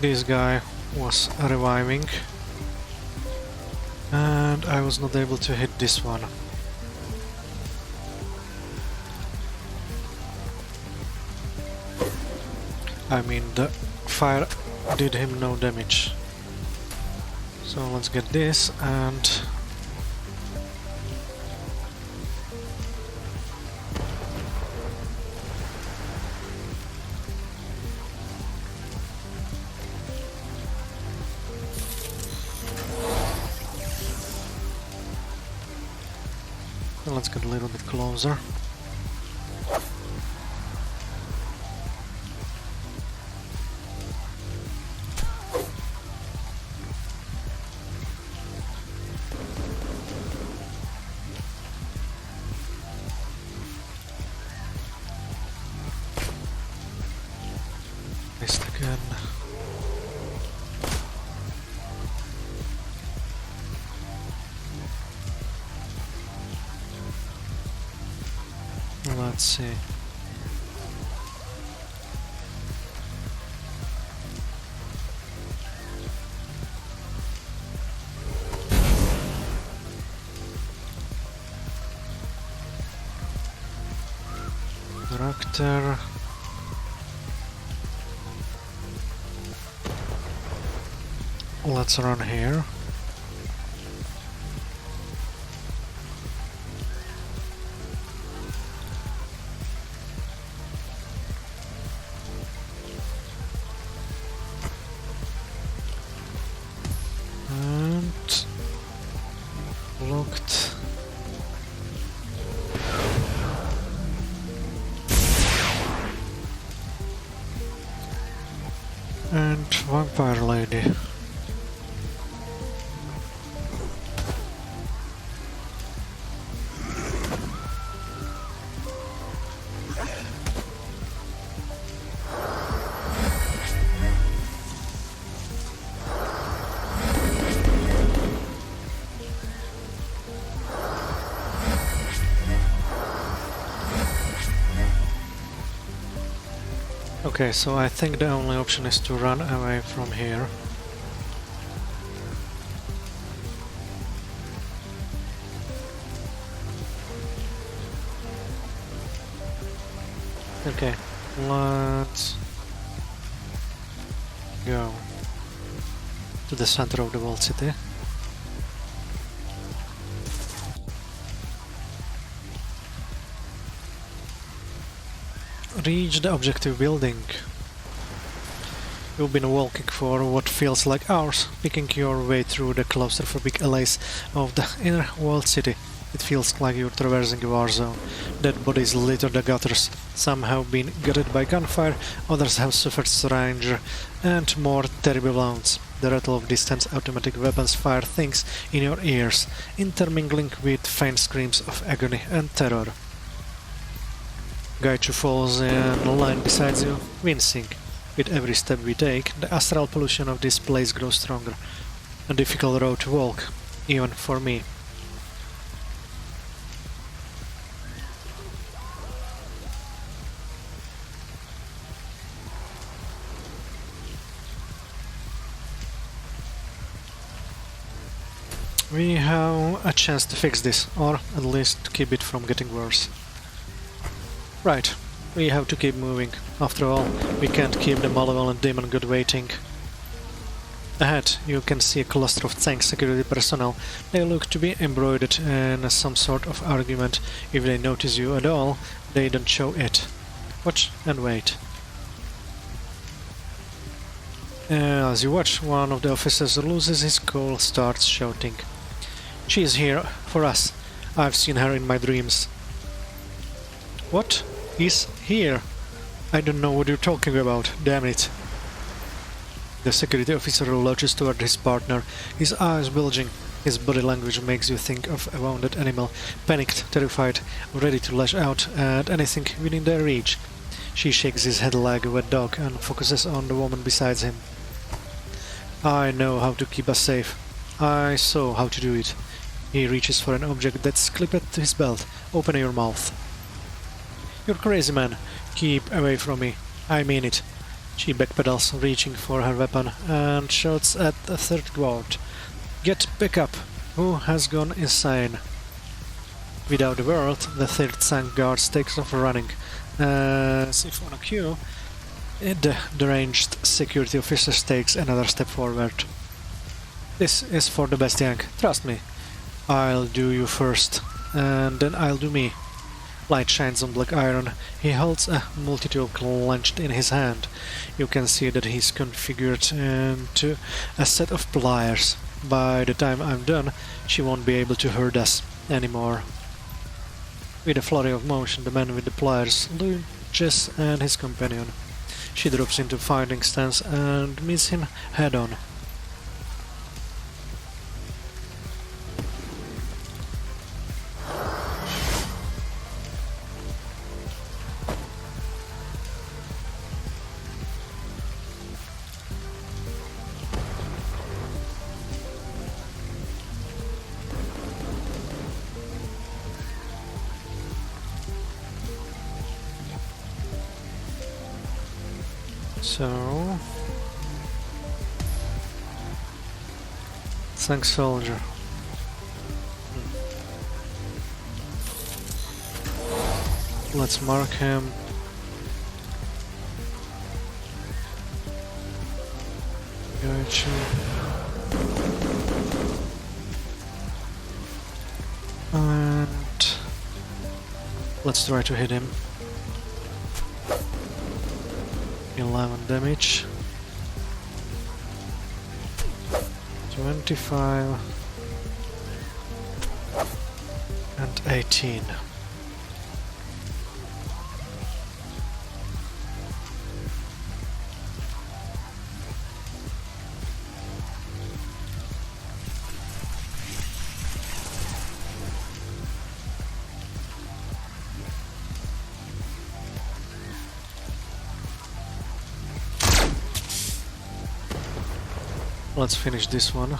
this guy was reviving and I was not able to hit this one. I mean, the fire did him no damage. So let's get this and let's get a little bit closer. Missed again. Let's see. Director. Let's run here. Locked. And vampire lady. Okay, so I think the only option is to run away from here. Okay, let's go to the center of the walled city. Reach the objective building. You've been walking for what feels like hours, picking your way through the claustrophobic alleys of the inner walled city. It feels like you're traversing a war zone. Dead bodies litter the gutters. Some have been gutted by gunfire, others have suffered stranger and more terrible wounds. The rattle of distant automatic weapons fire things in your ears, intermingling with faint screams of agony and terror. Gaichu falls in line beside you, wincing. With every step we take, the astral pollution of this place grows stronger. A difficult road to walk, even for me. We have a chance to fix this, or at least to keep it from getting worse. Right, we have to keep moving. After all, we can't keep the malevolent demon god waiting. Ahead, you can see a cluster of Tsang security personnel. They look to be embroidered in some sort of argument. If they notice you at all, they don't show it. Watch and wait. As you watch, one of the officers loses his cool, starts shouting. She is here for us. I've seen her in my dreams. What? Is here? I don't know what you're talking about, damn it. The security officer lurches toward his partner, his eyes bulging. His body language makes you think of a wounded animal, panicked, terrified, ready to lash out at anything within their reach. She shakes his head like a wet dog and focuses on the woman beside him. I know how to keep us safe. I saw how to do it. He reaches for an object that's clipped to his belt. Open your mouth. You're crazy, man. Keep away from me. I mean it. She backpedals, reaching for her weapon, and shouts at the third guard. Get back up. Who has gone insane? Without a word, the third Tsang guard takes off running. As if on a cue, the deranged security officer takes another step forward. This is for the best, Yang. Trust me. I'll do you first, and then I'll do me. Light shines on black iron. He holds a multi-tool clenched in his hand. You can see that he's configured into a set of pliers. By the time I'm done, she won't be able to hurt us anymore. With a flurry of motion, the man with the pliers lunges at his companion. She drops into fighting stance and meets him head-on. So, thanks, soldier. Let's mark him. Gotcha. And let's try to hit him. 11 damage. 25 and 18. Let's finish this one. You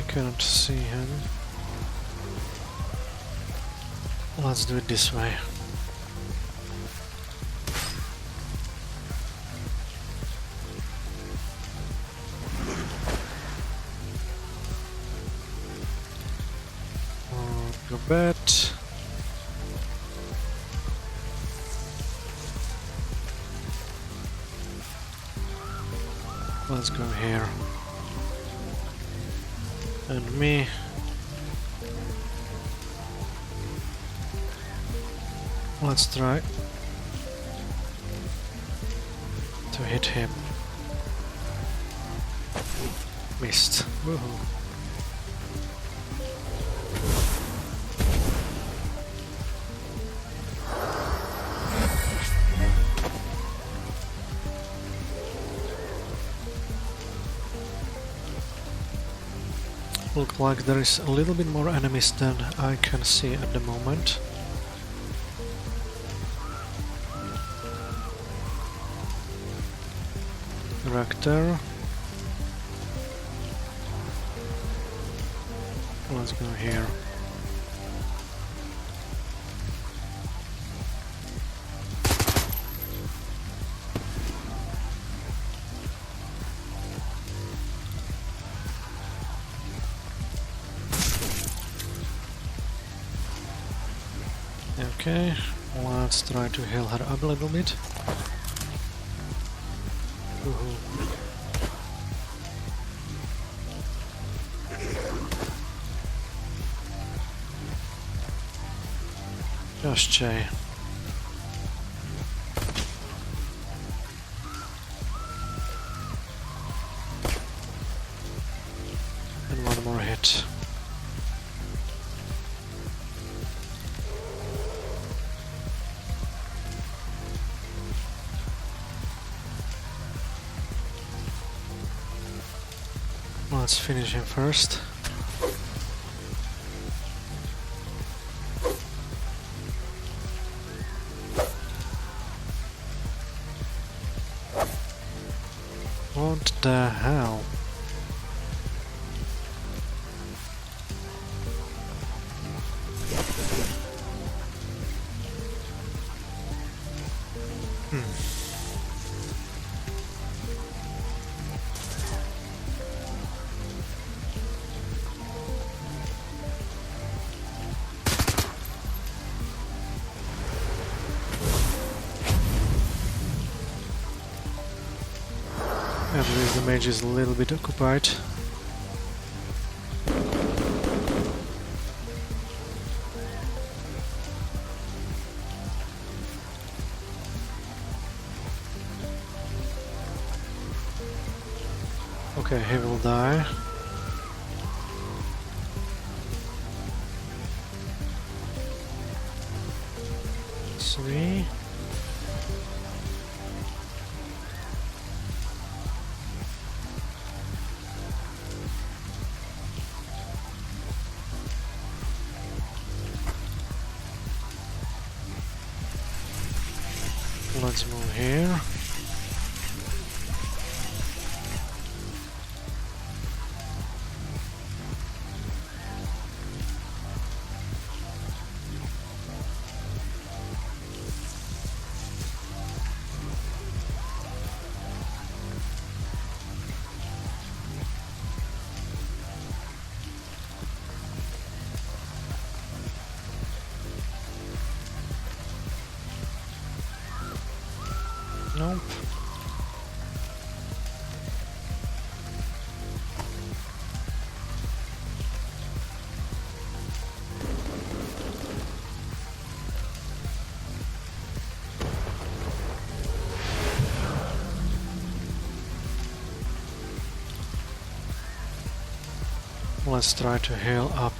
cannot see him. Let's do it this way. Go bet. Let's go here. And me. Let's try to hit him. Missed. Woohoo. Look like there is a little bit more enemies than I can see at the moment. reactor. Let's go here. Okay, let's try to heal her up a little bit. Just Jay. And one more hit. Let's finish him first. What the hell? At least the mage is a little bit occupied. Okay, he will die. Three. Let's move here. Nope. Let's try to heal up.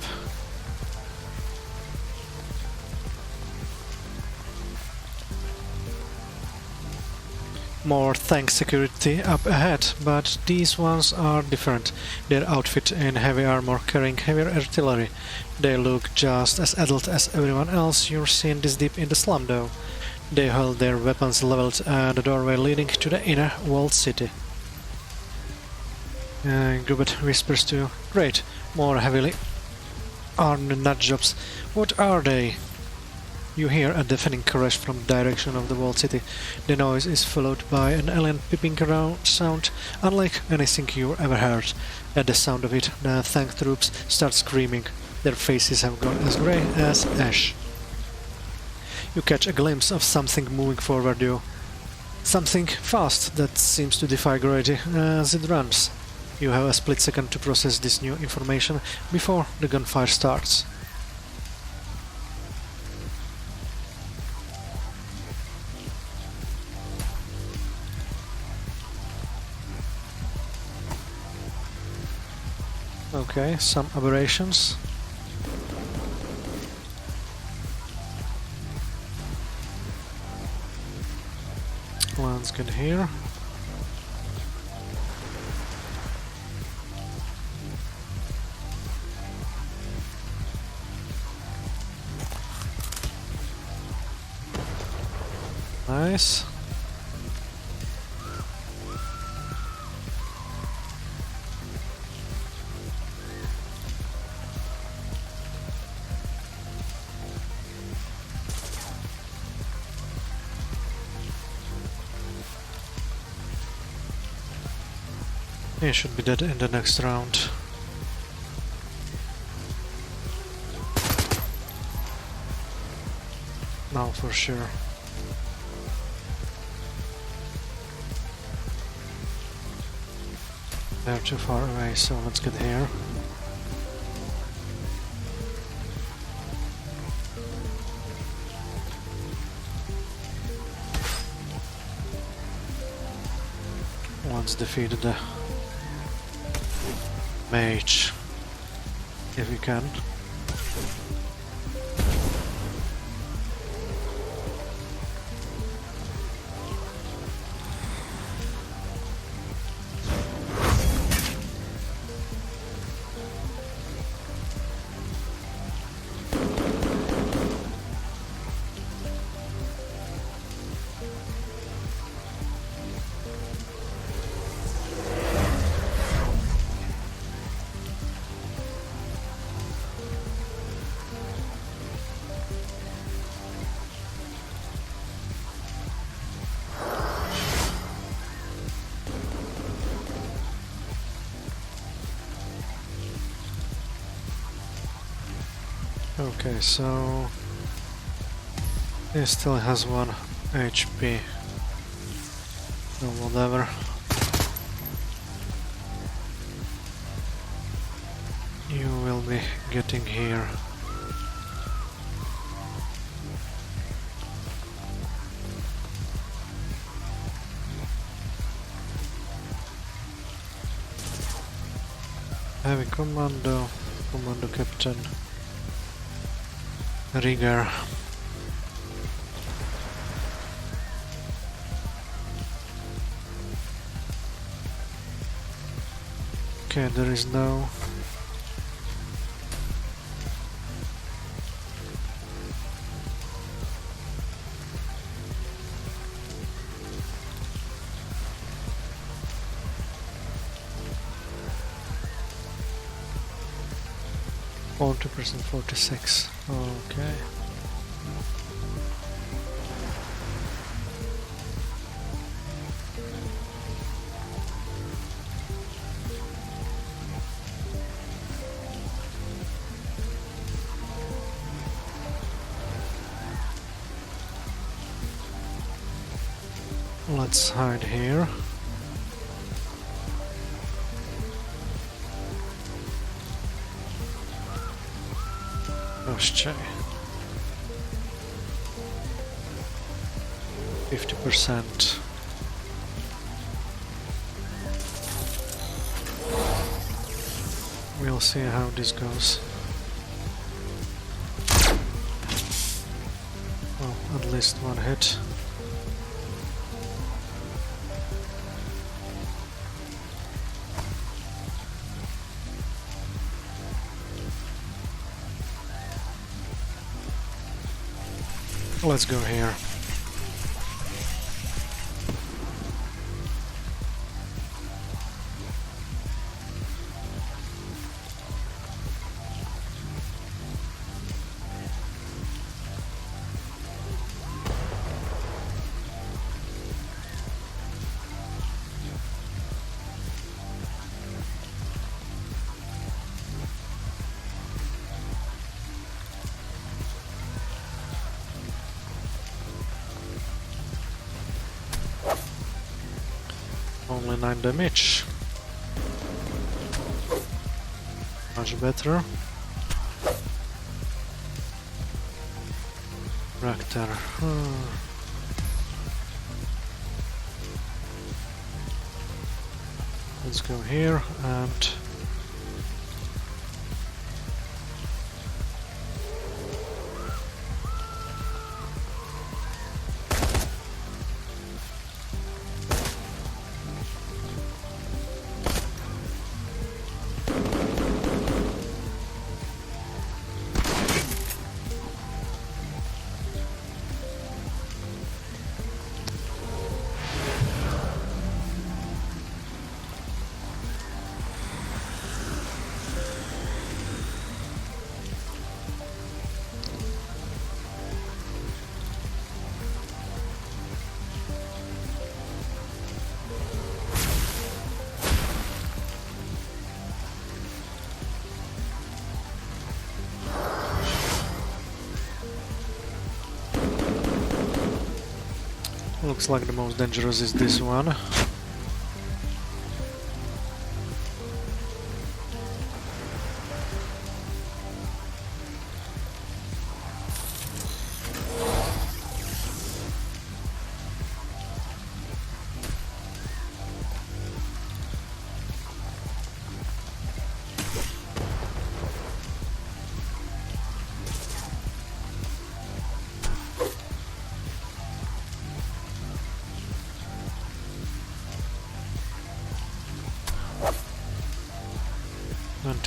More tank security up ahead, but these ones are different. They're outfit in heavy armor carrying heavier artillery. They look just as adult as everyone else you're seeing this deep in the slum though. They hold their weapons leveled at the doorway leading to the inner walled city. Grubet whispers to you, "Great, more heavily armed nutjobs. What are they?" You hear a deafening crash from the direction of the walled city. The noise is followed by an alien peeping around sound, unlike anything you've ever heard. At the sound of it, the tank troops start screaming. Their faces have gone as grey as ash. You catch a glimpse of something moving forward you. Something fast that seems to defy gravity as it runs. You have a split second to process this new information before the gunfire starts. Okay, some aberrations. Let's get here. Nice. He should be dead in the next round. Now for sure. They're too far away, so let's get here. Once defeated the mage, if we can. Okay, so he still has 1 HP. So whatever. You will be getting here. Heavy Commando, Commando Captain Rigger. Okay, there is no %, 46. Okay. Let's hide here. Check. 50%. We'll see how this goes. Well, at least 1 hit. Let's go here. Only 9 damage. Much better. Rector. Let's go here and Looks like the most dangerous is this one.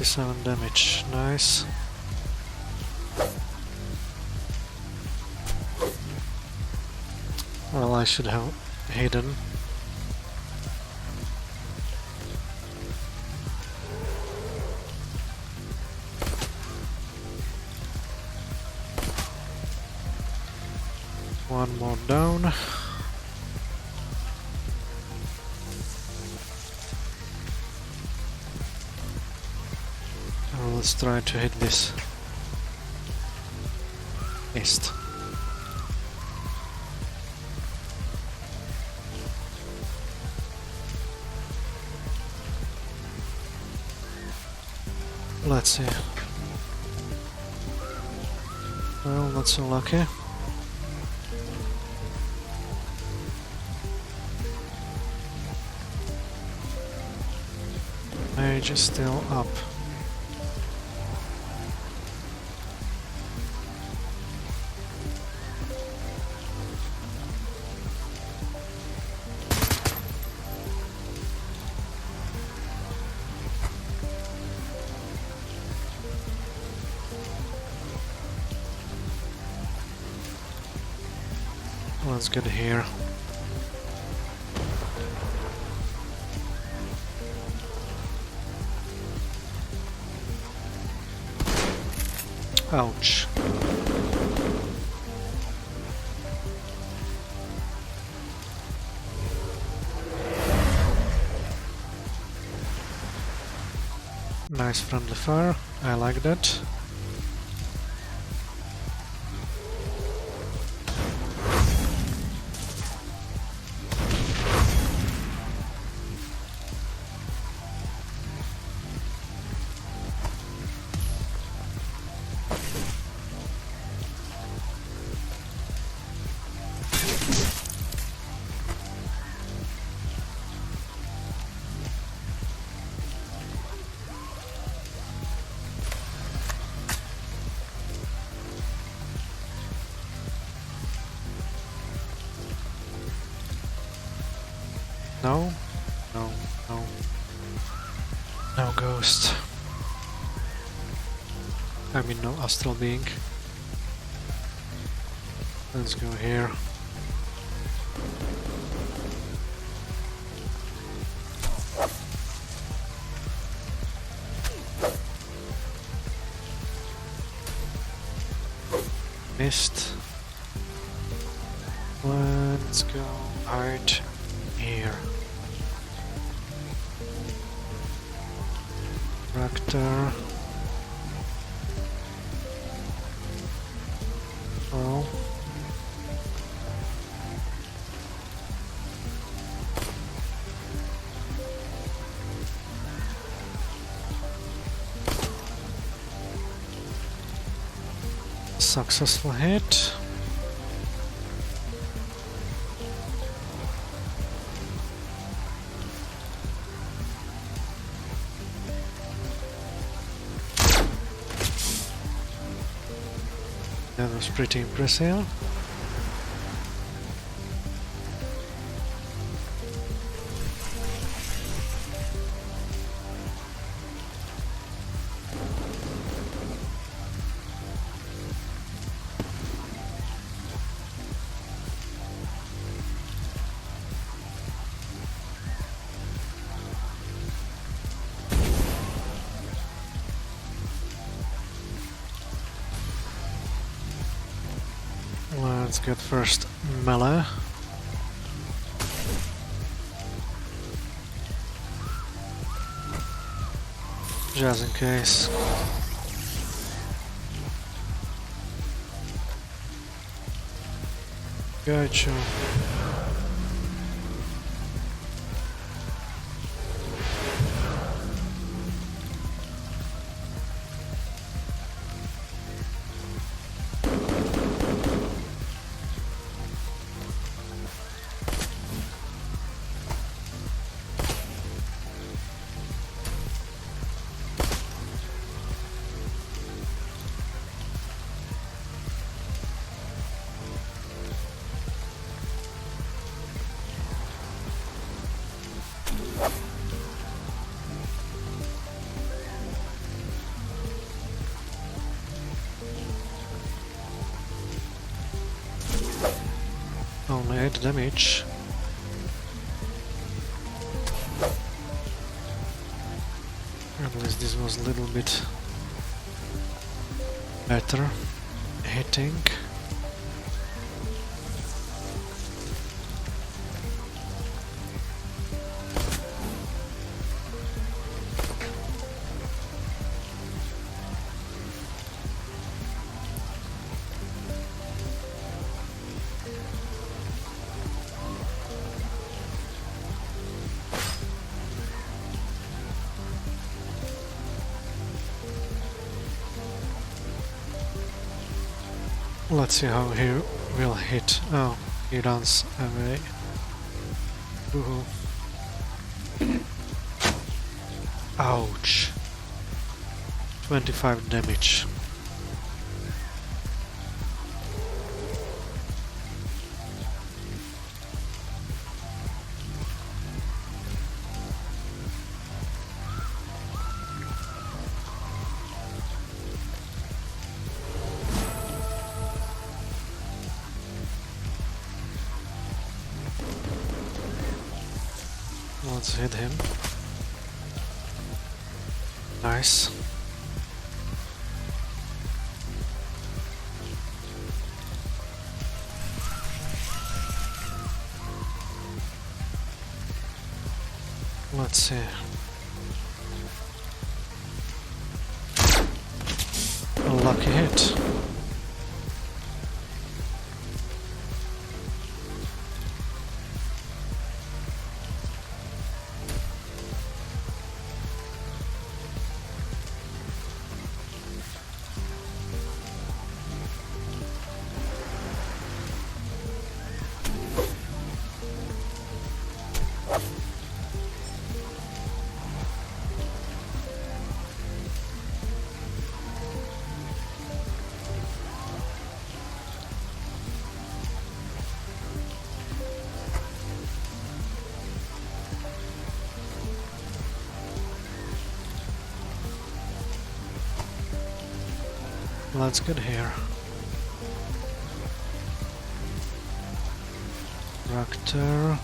Seven damage, nice. Well, I should have hidden. One more down. Let's try to hit this mist. Let's see. Well, not so lucky. Mage is still up. Let's get here. Ouch. Nice friendly fire, I like that. No, no, no. No ghost. I mean, no astral being. Let's go here. Missed. Let's go hide here. Raptor. Oh. Successful hit. That was pretty impressive. Let's get first melee. Just in case. Gotcha. Okay, the damage. At least this was a little bit better hitting. Let's see how he will hit. Oh, he runs away. Woohoo. Ouch. 25 damage. Let's hit him. Nice. Let's see. A lucky hit. Let's get here. Tractor.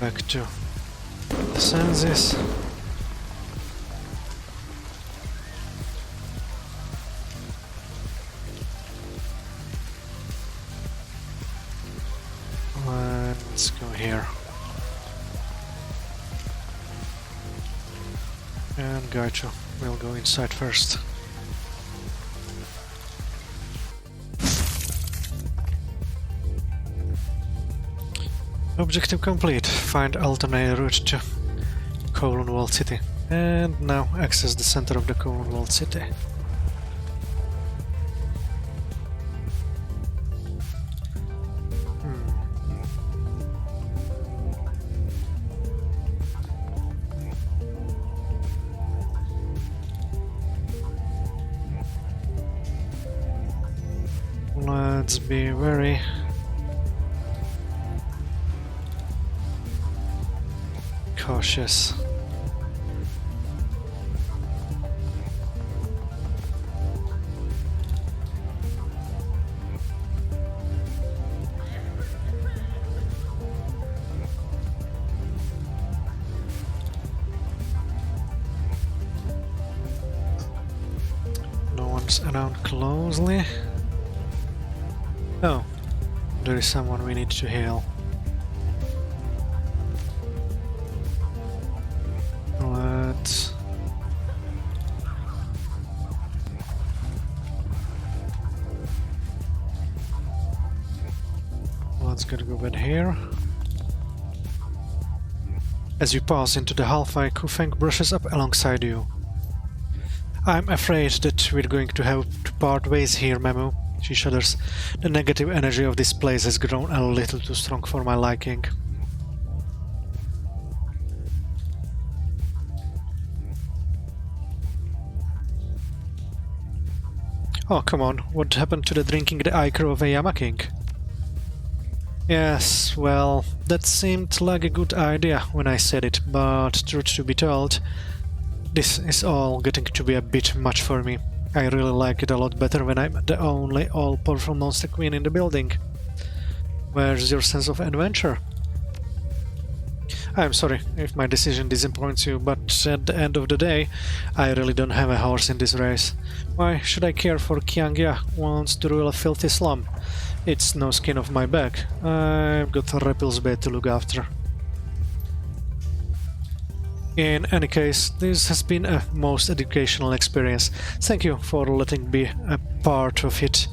Back to the senses. Let's go here. And Gaicho will go inside first. Objective complete. Find alternate route to Kowloon Walled City. And now access the center of the Kowloon Walled City. Let's be very cautious. No one's around closely. Oh, there is someone we need to heal. Let's... Gotta go back here. As you pass into the hallway, Kufeng brushes up alongside you. I'm afraid that we're going to have to part ways here, Memu. She shudders. The negative energy of this place has grown a little too strong for my liking. Oh, come on. What happened to the drinking the ichor of a Yama King? Yes, well, that seemed like a good idea when I said it, but truth to be told, this is all getting to be a bit much for me. I really like it a lot better when I'm the only all-powerful monster queen in the building. Where's your sense of adventure? I'm sorry if my decision disappoints you, but at the end of the day, I really don't have a horse in this race. Why should I care for Qiangya who wants to rule a filthy slum? It's no skin off my back. I've got Repel's bed to look after. In any case, this has been a most educational experience. Thank you for letting me be a part of it.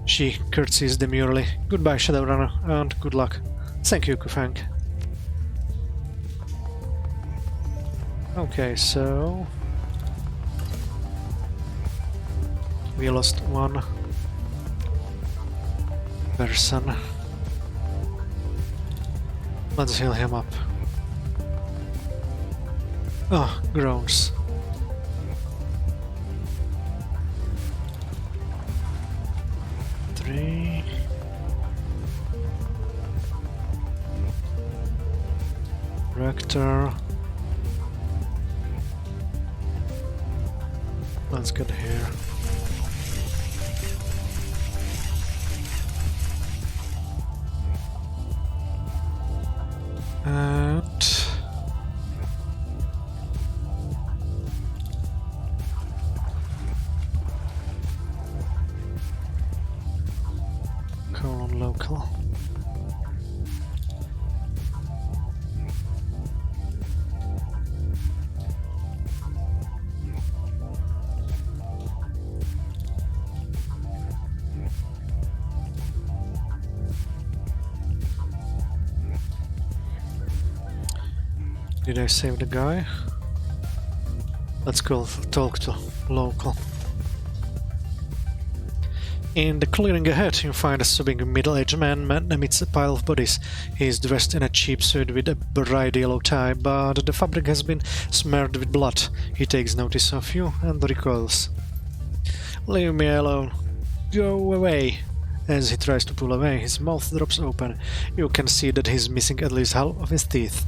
She curtsies demurely. Goodbye, Shadowrunner, and good luck. Thank you, Kufeng. Okay, so... we lost one person. Let's heal him up. Oh, groans. Three. Rector. Let's get here. And colon local. Did I save the guy? Let's go talk to local. In the clearing ahead, you find a sobbing middle-aged man amidst a pile of bodies. He is dressed in a cheap suit with a bright yellow tie, but the fabric has been smeared with blood. He takes notice of you and recoils. Leave me alone. Go away. As he tries to pull away, his mouth drops open. You can see that he's missing at least half of his teeth.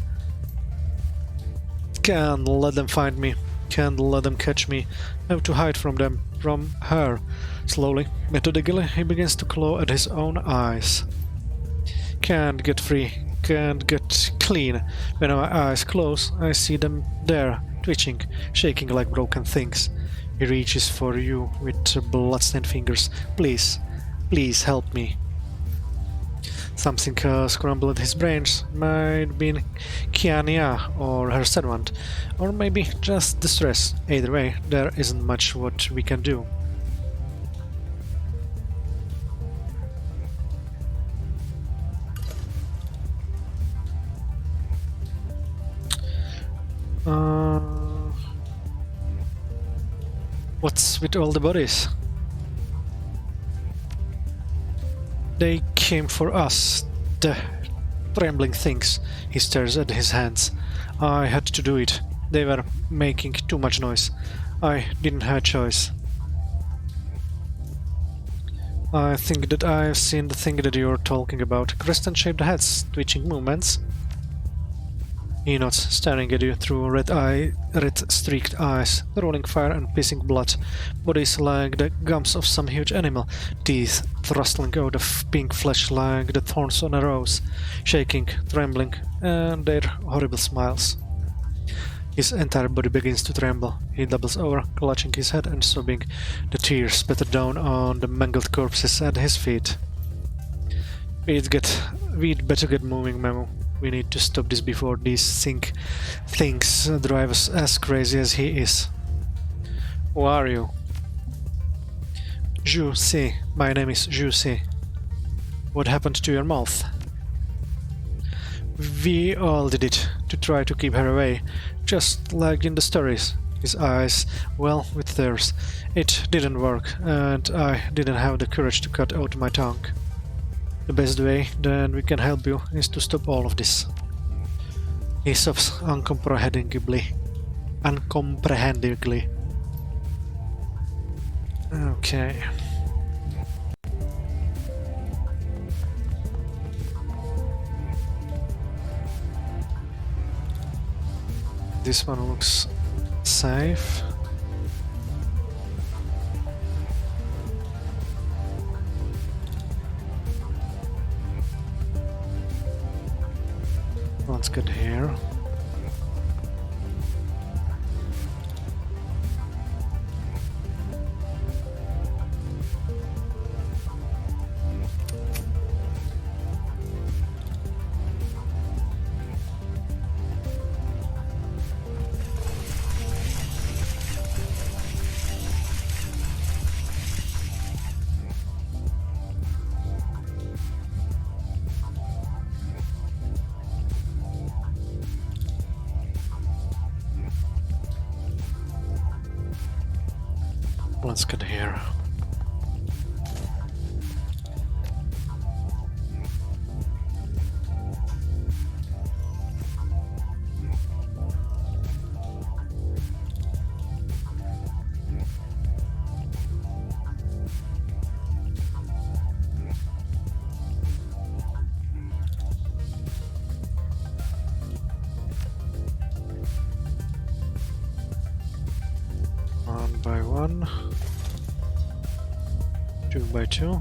Can't let them find me. Can't let them catch me. I have to hide from them. From her. Slowly, methodically, he begins to claw at his own eyes. Can't get free. Can't get clean. When my eyes close, I see them there, twitching, shaking like broken things. He reaches for you with bloodstained fingers. Please, please help me. Something scrambled his brains. Might be Qiangya or her servant, or maybe just distress. Either way, there isn't much what we can do. What's with all the bodies? They came for us, the trembling things. He stares at his hands. I had to do it. They were making too much noise. I didn't have a choice. I think that I've seen the thing that you're talking about. Crescent-shaped heads, twitching movements. He nods, staring at you through red-streaked eyes, rolling fire and pissing blood. Bodies like the gums of some huge animal, teeth thrusting out of pink flesh like the thorns on a rose, shaking, trembling, and their horrible smiles. His entire body begins to tremble. He doubles over, clutching his head and sobbing. The tears spatter down on the mangled corpses at his feet. We'd better get moving, Memo. We need to stop this before these things drive us as crazy as he is. Who are you? Zhu Si. My name is Zhu Si. What happened to your mouth? We all did it to try to keep her away, just like in the stories. His eyes, well, with theirs. It didn't work, and I didn't have the courage to cut out my tongue. The best way that we can help you is to stop all of this. He sobs uncomprehendingly. Uncomprehendingly. Okay. This one looks safe. Let's get here. Let's get here. One by one. 2 by 2.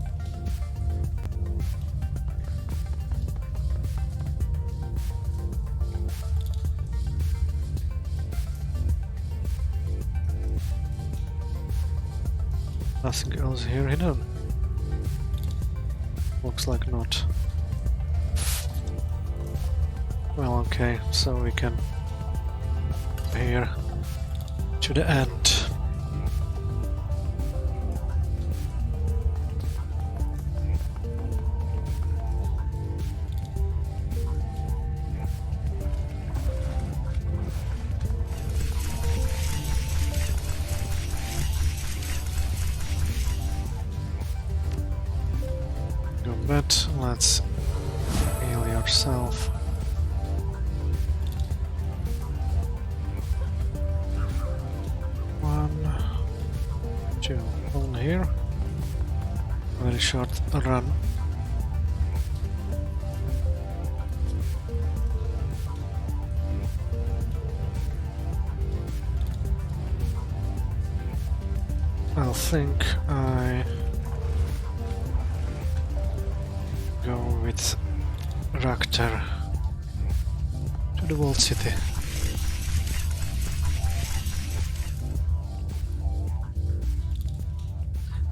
Nothing else here hidden. Looks like not. Well, okay, so we can here to the end. But let's heal yourself. One, two, hold here. Very short run. I think I go with Raktar to the walled city.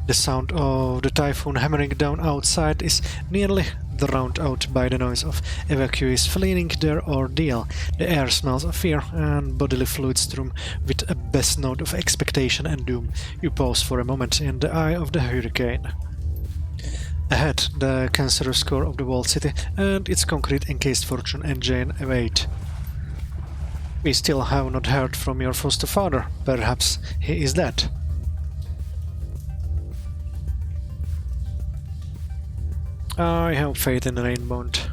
The sound of the typhoon hammering down outside is nearly drowned out by the noise of evacuees fleeing their ordeal. The air smells of fear and bodily fluids stream with a best note of expectation and doom. You pause for a moment in the eye of the hurricane. Ahead, the cancerous core of the walled city and its concrete encased fortune and Jane await. We still have not heard from your foster father. Perhaps he is dead. I have faith in Rainbound.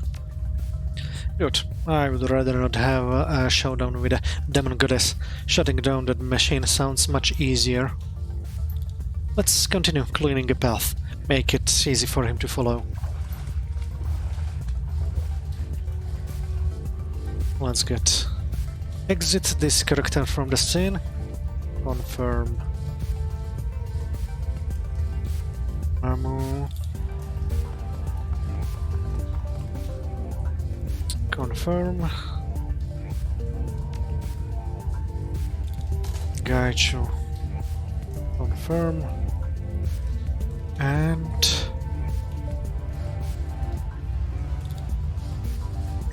Good. I would rather not have a showdown with a demon goddess. Shutting down that machine sounds much easier. Let's continue cleaning a path. Make it easy for him to follow. Let's exit this character from the scene. Confirm. Ammo. Confirm. Gaichu. Confirm. And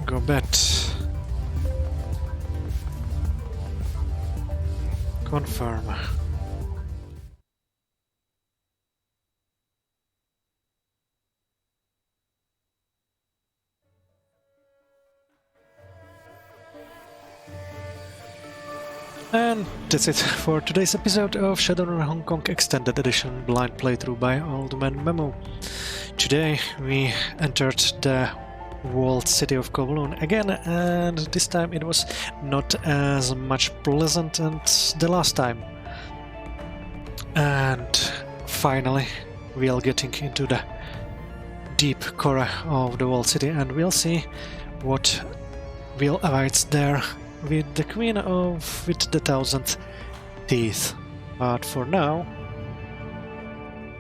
go back. Confirm. And that's it for today's episode of Shadowrun Hong Kong Extended Edition Blind Playthrough by Old Man Memo. Today we entered the walled city of Kowloon again, and this time it was not as much pleasant as the last time. And finally we are getting into the deep core of the walled city, and we'll see what will awaits there with the Queen with the 1,000th teeth. But for now,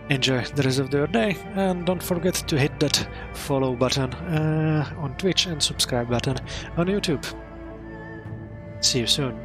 enjoy the rest of your day, and don't forget to hit that follow button on Twitch and subscribe button on YouTube. See you soon.